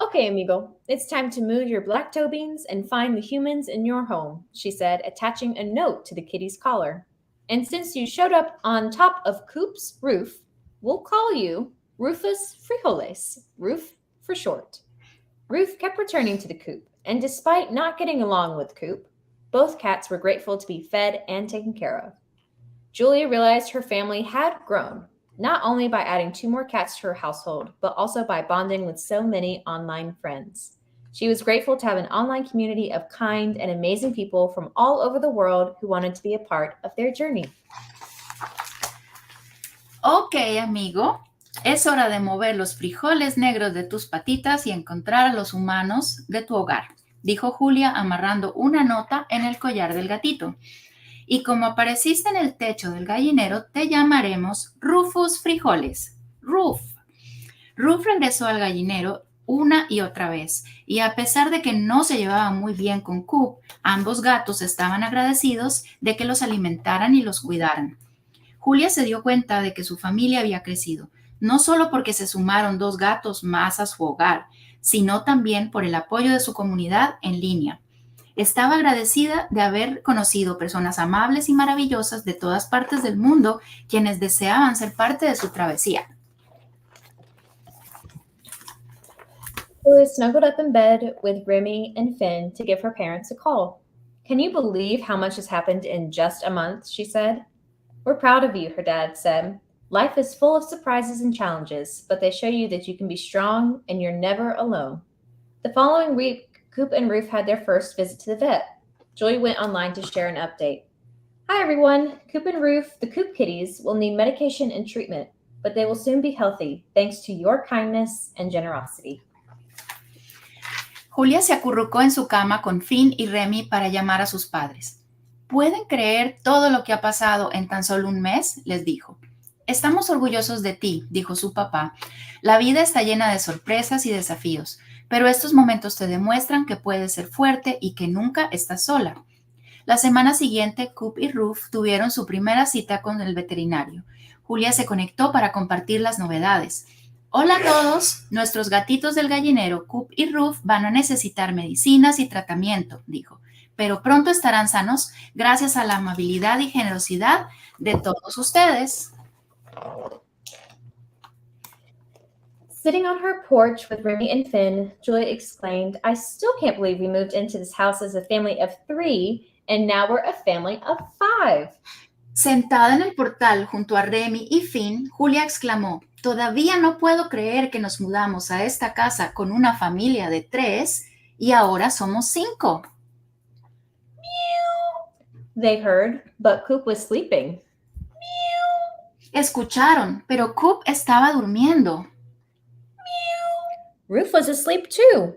Okay, amigo, it's time to move your black toe beans and find the humans in your home, she said, attaching a note to the kitty's collar. And since you showed up on top of Coop's roof, we'll call you Rufus Frijoles, Roof for short. Roof kept returning to the coop, and despite not getting along with Coop, both cats were grateful to be fed and taken care of. Julia realized her family had grown, not only by adding 2 more cats to her household, but also by bonding with so many online friends. She was grateful to have an online community of kind and amazing people from all over the world who wanted to be a part of their journey. Ok, amigo, es hora de mover los frijoles negros de tus patitas y encontrar a los humanos de tu hogar, dijo Julia amarrando una nota en el collar del gatito. Y como apareciste en el techo del gallinero, te llamaremos Rufus Frijoles. Ruf. Ruf regresó al gallinero una y otra vez, y a pesar de que no se llevaba muy bien con Coop, ambos gatos estaban agradecidos de que los alimentaran y los cuidaran. Julia se dio cuenta de que su familia había crecido, no solo porque se sumaron 2 gatos más a su hogar, sino también por el apoyo de su comunidad en línea. Estaba agradecida de haber conocido personas amables y maravillosas de todas partes del mundo quienes deseaban ser parte de su travesía. Julia snuggled up in bed with Remy and Finn to give her parents a call. Can you believe how much has happened in just a month? She said. We're proud of you, her dad said. Life is full of surprises and challenges, but they show you that you can be strong and you're never alone. The following week, Coop and Ruth had their first visit to the vet. Julia went online to share an update. Hi, everyone. Coop and Ruth, the Coop kitties, will need medication and treatment, but they will soon be healthy thanks to your kindness and generosity. Julia se acurrucó en su cama con Finn y Remy para llamar a sus padres. ¿Pueden creer todo lo que ha pasado en tan solo un mes?, les dijo. Estamos orgullosos de ti, dijo su papá. La vida está llena de sorpresas y desafíos, pero estos momentos te demuestran que puedes ser fuerte y que nunca estás sola. La semana siguiente, Coop y Ruth tuvieron su primera cita con el veterinario. Julia se conectó para compartir las novedades. Hola a todos, nuestros gatitos del gallinero, Coop y Ruth, van a necesitar medicinas y tratamiento, dijo, pero pronto estarán sanos gracias a la amabilidad y generosidad de todos ustedes. Sitting on her porch with Remy and Finn, Julia exclaimed, I still can't believe we moved into this house as a family of 3, and now we're a family of 5. Sentada en el portal junto a Remy y Finn, Julia exclamó, todavía no puedo creer que nos mudamos a esta casa con una familia de 3 y ahora somos 5. They heard, but Coop was sleeping. Escucharon, pero Coop estaba durmiendo. Ruth was asleep too.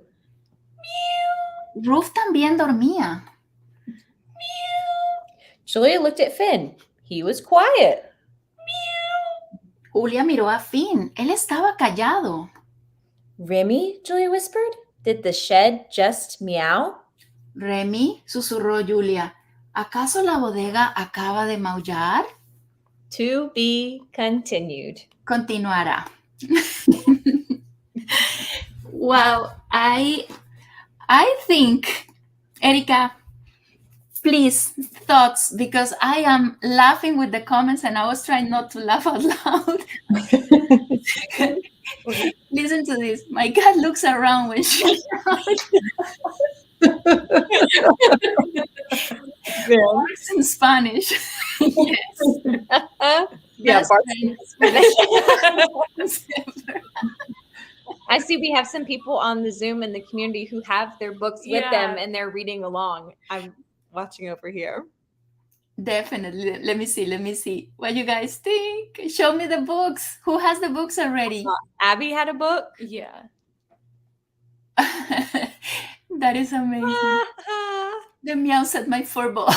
Ruth también dormía. Julia looked at Finn. He was quiet. Julia miró a Finn. Él estaba callado. Remy, Julia whispered, did the shed just meow? Remy, susurró Julia. ¿Acaso la bodega acaba de maullar? To be continued. Continuará. Wow, I think, Erika, please, thoughts, because I am laughing with the comments and I was trying not to laugh out loud. Listen to this. My cat looks around when she works in Spanish. Yes. Yeah, Best Bart. friends. I see we have some people on the Zoom in the community who have their books with them Yeah. and they're reading along. I'm watching over here. Definitely. Let me see. What you guys think? Show me the books. Who has the books already? Abby had a book. Yeah. That is amazing. The meows at my furball.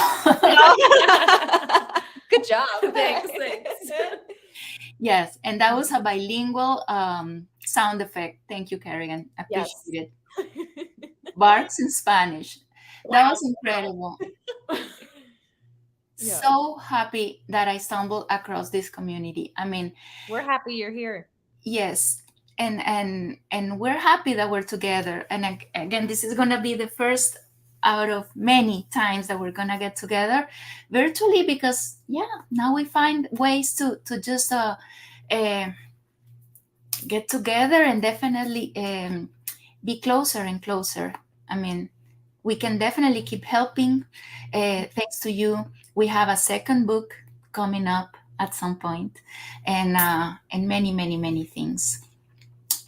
Good job. Thanks. Yes, and that was a bilingual sound effect. Thank you, Kerrigan. Appreciate it. Barks in Spanish. That was incredible. Yeah. So happy that I stumbled across this community. I mean, We're happy you're here. yes, and we're happy that we're together. And again, this is gonna be the first out of many times that we're gonna get together virtually, because now we find ways to just get together and definitely be closer and closer. I mean, we can definitely keep helping. Thanks to you, we have a second book coming up at some point, and many things.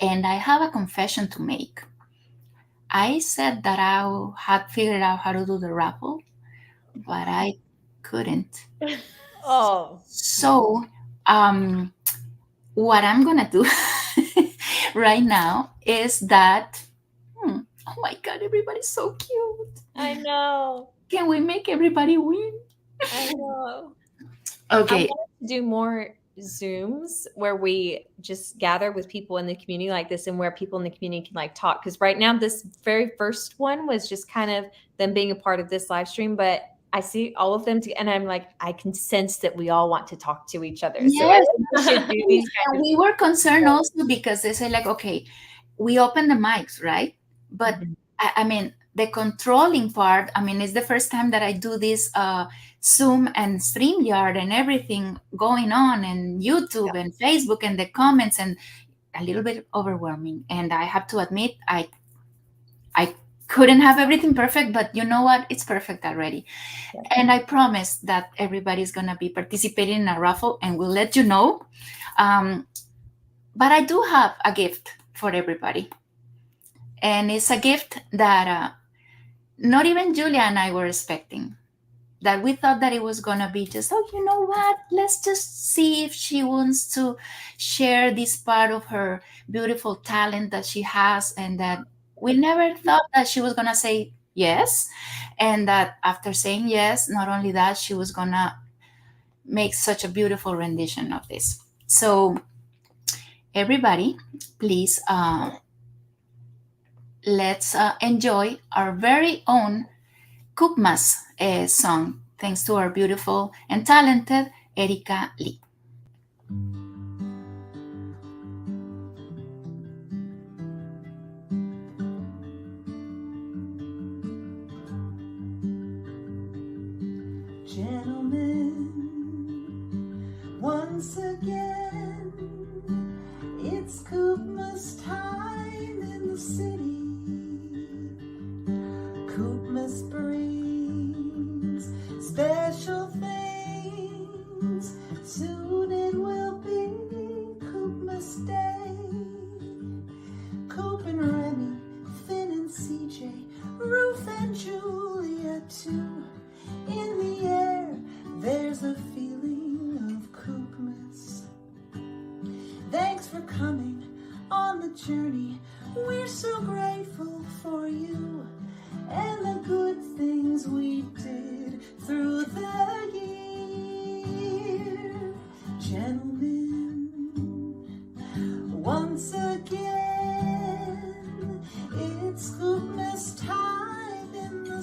And I have a confession to make. I said that I had figured out how to do the raffle, but I couldn't. Oh. So, what I'm gonna do right now is that, oh my God, everybody's so cute. I know. Can we make everybody win? I know. Okay. I want to do more Zooms where we just gather with people in the community like this, and where people in the community can like talk. Because right now, this very first one was just kind of them being a part of this live stream, but I see all of them, and I'm like, I can sense that we all want to talk to each other. Yes. So I think we should do these kind And of we were concerned also because they say like, okay, we open the mics, right? But I mean, the controlling part, I mean, it's the first time that I do this Zoom and StreamYard and everything going on, and YouTube and Facebook and the comments, and a little bit overwhelming. And I have to admit, I couldn't have everything perfect, but you know what? It's perfect already. Yeah. And I promise that everybody's going to be participating in a raffle, and we'll let you know. But I do have a gift for everybody. And it's a gift that not even Julia and I were expecting. That we thought that it was going to be just, oh, you know what? Let's just see if she wants to share this part of her beautiful talent that she has, and that we never thought that she was going to say yes. And that after saying yes, not only that, she was going to make such a beautiful rendition of this. So everybody, please, let's enjoy our very own Coopmas song, thanks to our beautiful and talented Erika Lee. Gentlemen, once again, it's Coopmas time in the city. Coopmas brings special things. Soon it will be Coopmas Day. Coop and Remy, Finn and CJ, Ruth and Julia too. In the air, there's a feeling of Coopmas. Thanks for coming on the journey. We're so grateful for you and the good things we did through the year. Gentlemen, once again, it's Coopmas time in the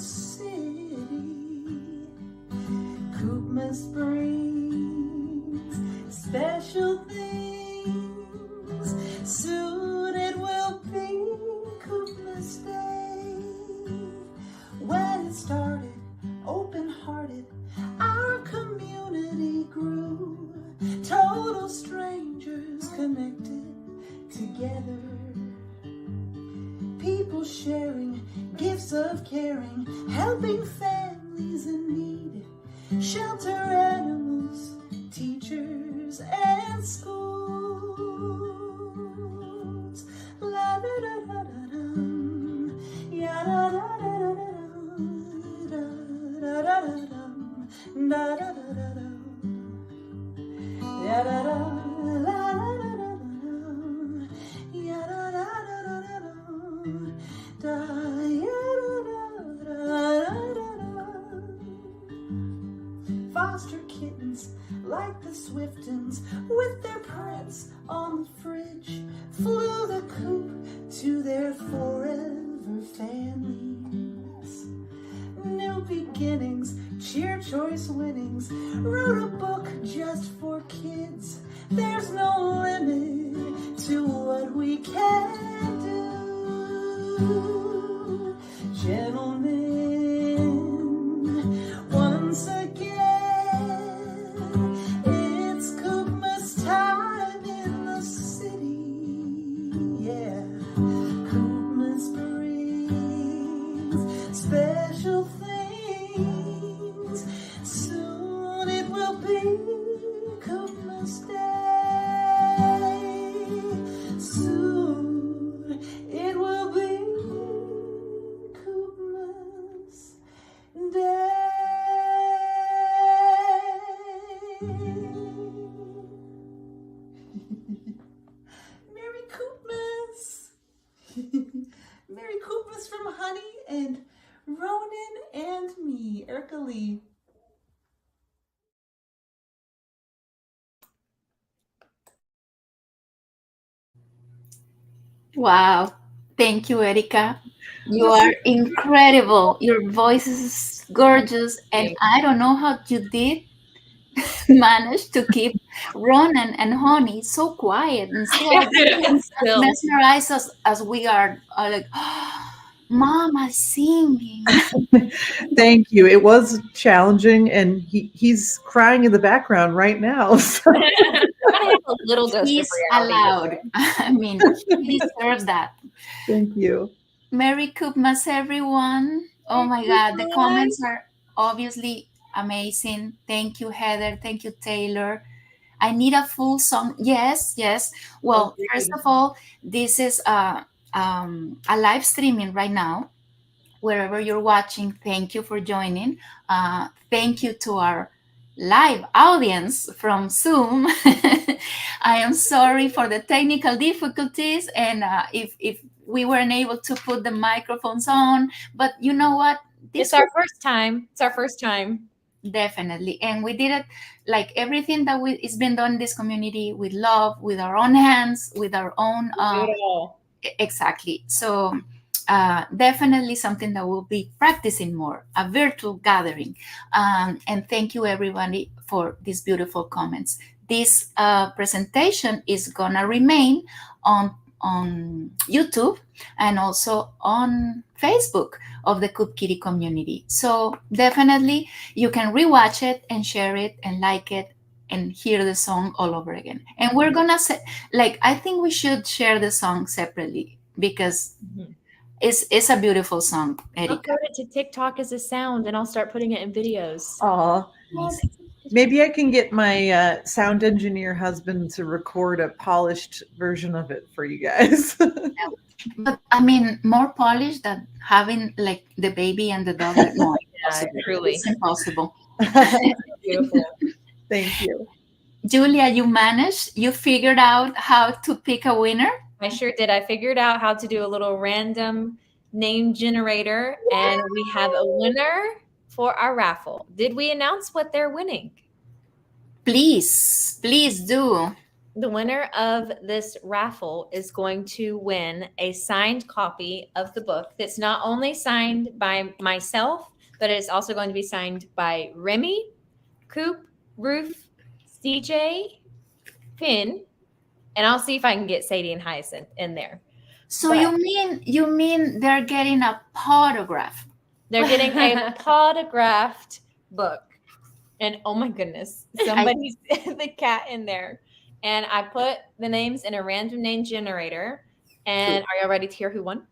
Coopmas brings special things. Soon it will be Coopmas Day. When it started, open-hearted, our community grew. Total strangers connected together. People sharing gifts of caring, helping families in need, shelter animals, teachers, and schools. La da da da da dum, ya da da da da da da da da da da da da da, ya da da la la da da da, ya da da da da da da, ya da da da. Foster kittens like the Swiftons with their prints on the fridge flew the coop to their forever families. New beginnings, cheer choice winnings, wrote a book just for kids. There's no limit to what we can do. Gentlemen, once again, it's Coopmas time in the city. Yeah, Coopmas brings special things. Soon it will be Coopmas Day. Soon it will be Coopmas Day. Merry Coopmas! Merry Coopmas from Honey and Ronan and me, Erica Lee. Wow. Thank you, Erica. You are incredible. Your voice is gorgeous. And I don't know how you did manage to keep Ronan and Honey so quiet and so Still. mesmerized as we are like, Mama singing. Thank you. It was challenging, and he's crying in the background right now. So I have a little dose He's of reality. allowed. I mean, he deserves that. thank you. Merry Coopmas, everyone. Oh my God, the comments are obviously amazing. Thank you, Heather. Thank you, Taylor. I need a full song. Yes, yes. Well, first of all, this is a live streaming right now. Wherever you're watching, thank you for joining. Thank you to our live audience from Zoom. I am sorry for the technical difficulties, and if we weren't able to put the microphones on, but you know what? It's our first time. It's our first time. Definitely, and we did it like everything that is been done in this community with love, with our own hands, with our own. Exactly. So definitely something that we'll be practicing more, a virtual gathering. And thank you everybody for these beautiful comments. This presentation is gonna remain on YouTube and also on Facebook of the Coop Kitty community. So definitely you can rewatch it and share it and like it and hear the song all over again. And we're gonna say, like, I think we should share the song separately because it's a beautiful song, I'll Erica. put it to TikTok as a sound, and I'll start putting it in videos. Aw. Maybe I can get my sound engineer husband to record a polished version of it for you guys. But I mean, more polished than having like the baby and the dog. No, truly. it's impossible. Beautiful. Thank you. Julia, you managed. You figured out how to pick a winner. I sure did. I figured out how to do a little random name generator, and we have a winner for our raffle. Did we announce what they're winning? Please do. The winner of this raffle is going to win a signed copy of the book that's not only signed by myself, but it's also going to be signed by Remy, Coop, Ruth, CJ, Finn, and I'll see if I can get Sadie and Hyacinth in there. So But- you mean they're getting a photograph? They're getting a photographed book. And oh my goodness, somebody's the cat in there. And I put the names in a random name generator. And are y'all ready to hear who won?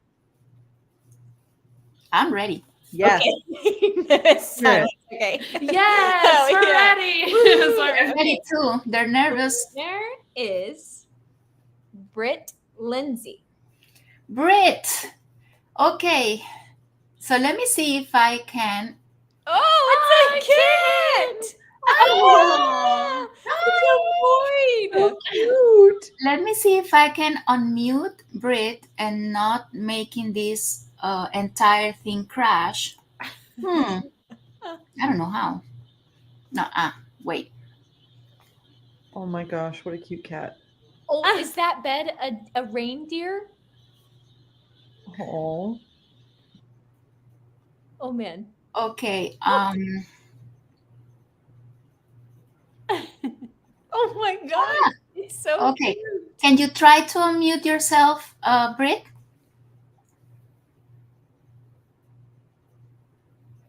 I'm ready. Yes. Okay. Silence. Okay. Yes, Oh, we're yeah. ready. Woo. Sorry. They're ready too. They're nervous. There is Britt Lindsay. Brit. Okay. So let me see if I can. Oh, it's a cat. Oh, it's a void. Cute. Let me see if I can unmute Brit and not making this entire thing crash. I don't know how. No, wait. Oh my gosh, what a cute cat. Oh, is that bed a reindeer? Oh. Oh man. Okay. Oh my god. It's so Okay. cute. Can you try to unmute yourself, Brit?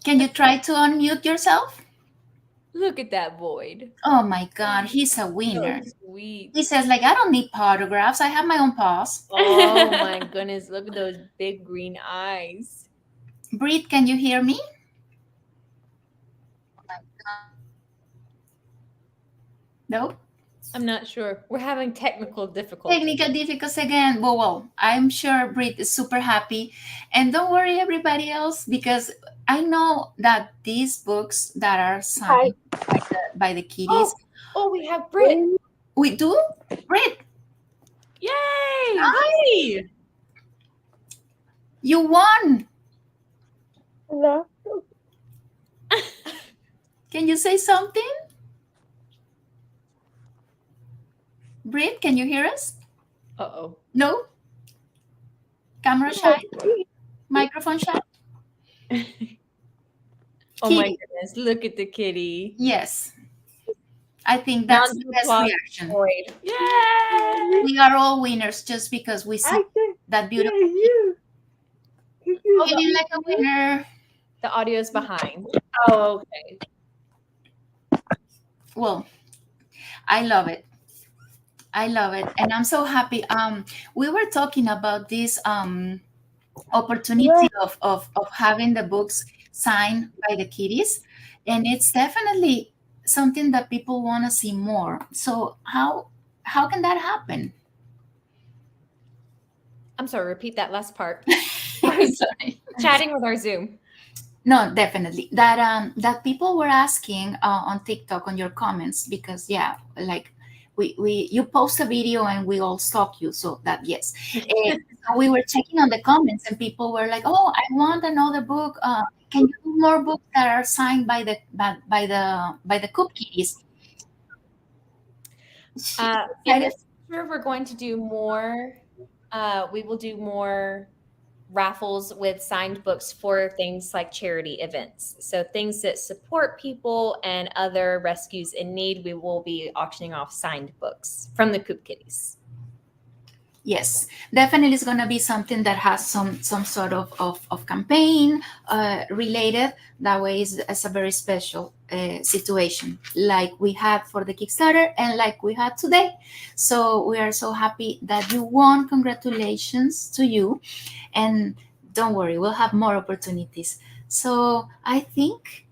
Can you try to unmute yourself? Look at that void. Oh my God, he's a winner. So sweet. He says, like, I don't need photographs. I have my own paws. Oh my goodness, look at those big green eyes. Brit, can you hear me? No? I'm not sure. We're having technical difficulties. Technical difficulties again. Well, I'm sure Brit is super happy. And don't worry, everybody else, because I know that these books that are signed by the kitties, Oh, we have Britt. we do? Brit, Yay! hi! You won! Hello. Can you say something? Brit, can you hear us? Uh-oh. No? Camera shy? Microphone shy? Oh my Kitty. goodness, look at the kitty. Yes. I think that's Round the of best applause. reaction. Void. Yay! We are all winners just because we see that beautiful feeling like a winner. The audio is behind. Oh, okay. Well, I love it. I love it. And I'm so happy. We were talking about this opportunity of having the books signed by the kitties. And it's definitely something that people want to see more. So how can that happen? I'm sorry, repeat that last part. Sorry. Chatting with our Zoom. No, definitely that people were asking on TikTok on your comments because like we you post a video and we all stalk you, so that yes. So we were checking on the comments and people were like, oh, I want another book. Can you do more books that are signed by the Coop kitties? In the future, we're going to do more. We will do more raffles with signed books for things like charity events. So things that support people and other rescues in need, we will be auctioning off signed books from the Coop Kitties. Yes, definitely it's going to be something that has some sort of campaign related. That way it's a very special situation like we had for the Kickstarter and like we had today. So we are so happy that you won. Congratulations to you. And don't worry, we'll have more opportunities. So I think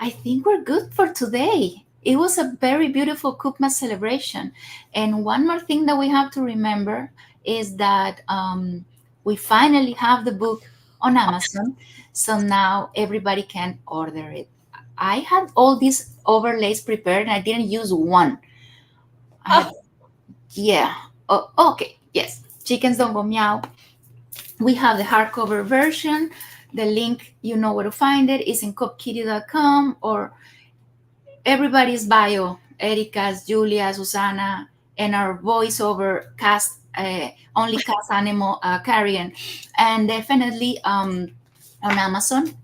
we're good for today. It was a very beautiful Coopmas celebration. And one more thing that we have to remember is that we finally have the book on Amazon. So now everybody can order it. I had all these overlays prepared and I didn't use one. Yeah. Oh, okay. Yes. Chickens don't go meow. We have the hardcover version. The link, you know where to find it, is in coopkitty.com or everybody's bio. Erica's, Julia, Susana, and our voiceover cast, only cast animal, Carrion. And definitely on Amazon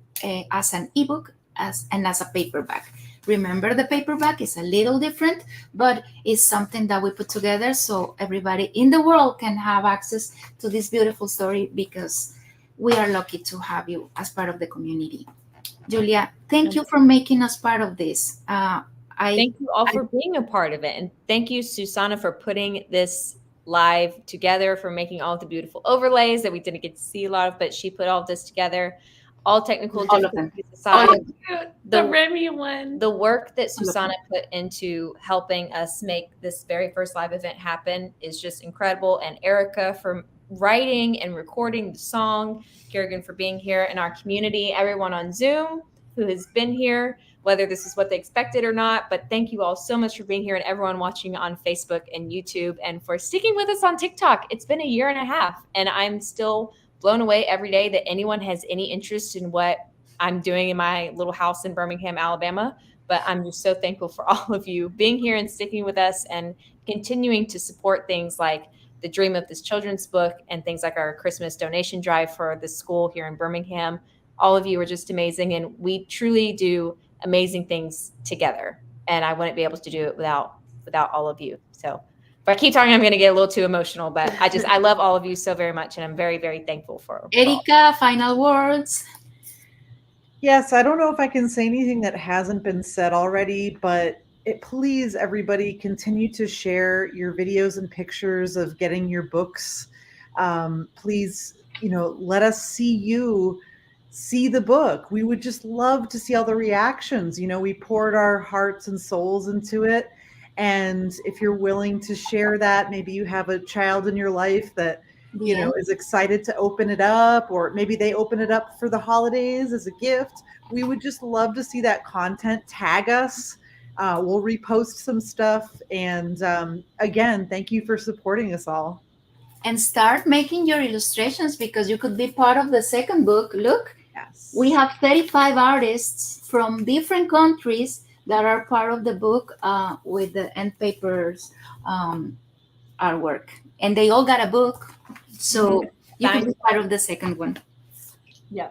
as an ebook and as a paperback. Remember, the paperback is a little different, but it's something that we put together so everybody in the world can have access to this beautiful story, because we are lucky to have you as part of the community. Julia, thank you for making us part of this. Thank you all for being a part of it. And thank you, Susanna, for putting this live together, for making all the beautiful overlays that we didn't get to see a lot of, but she put all this together. All technical difficulties aside, the Remy one. The work that Susanna put into helping us make this very first live event happen is just incredible. And Erica for writing and recording the song, Kerrigan for being here in our community, everyone on Zoom who has been here, whether this is what they expected or not. But thank you all so much for being here, and everyone watching on Facebook and YouTube, and for sticking with us on TikTok. It's been a year and a half, and I'm still blown away every day that anyone has any interest in what I'm doing in my little house in Birmingham, Alabama. But I'm just so thankful for all of you being here and sticking with us and continuing to support things like the dream of this children's book and things like our Christmas donation drive for the school here in Birmingham. All of you are just amazing, and we truly do amazing things together. And I wouldn't be able to do it without all of you. So if I keep talking, I'm going to get a little too emotional, but I love all of you so very much. And I'm very, very thankful for Erica, final words. Yes, I don't know if I can say anything that hasn't been said already, but please, everybody, continue to share your videos and pictures of getting your books. Please, let us see the book. We would just love to see all the reactions. We poured our hearts and souls into it. And if you're willing to share that, maybe you have a child in your life that is excited to open it up, or maybe they open it up for the holidays as a gift. We would just love to see that content. Tag us. We'll repost some stuff. And again, thank you for supporting us all. And start making your illustrations, because you could be part of the second book. Look, yes, we have 35 artists from different countries that are part of the book with the end papers artwork. And they all got a book. So you can be part of the second one. Yeah.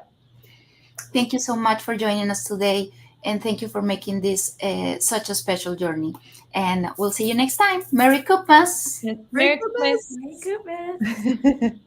Thank you so much for joining us today. And thank you for making this such a special journey. And we'll see you next time. Merry Coopmas. Merry Coopmas. Merry Coopmas.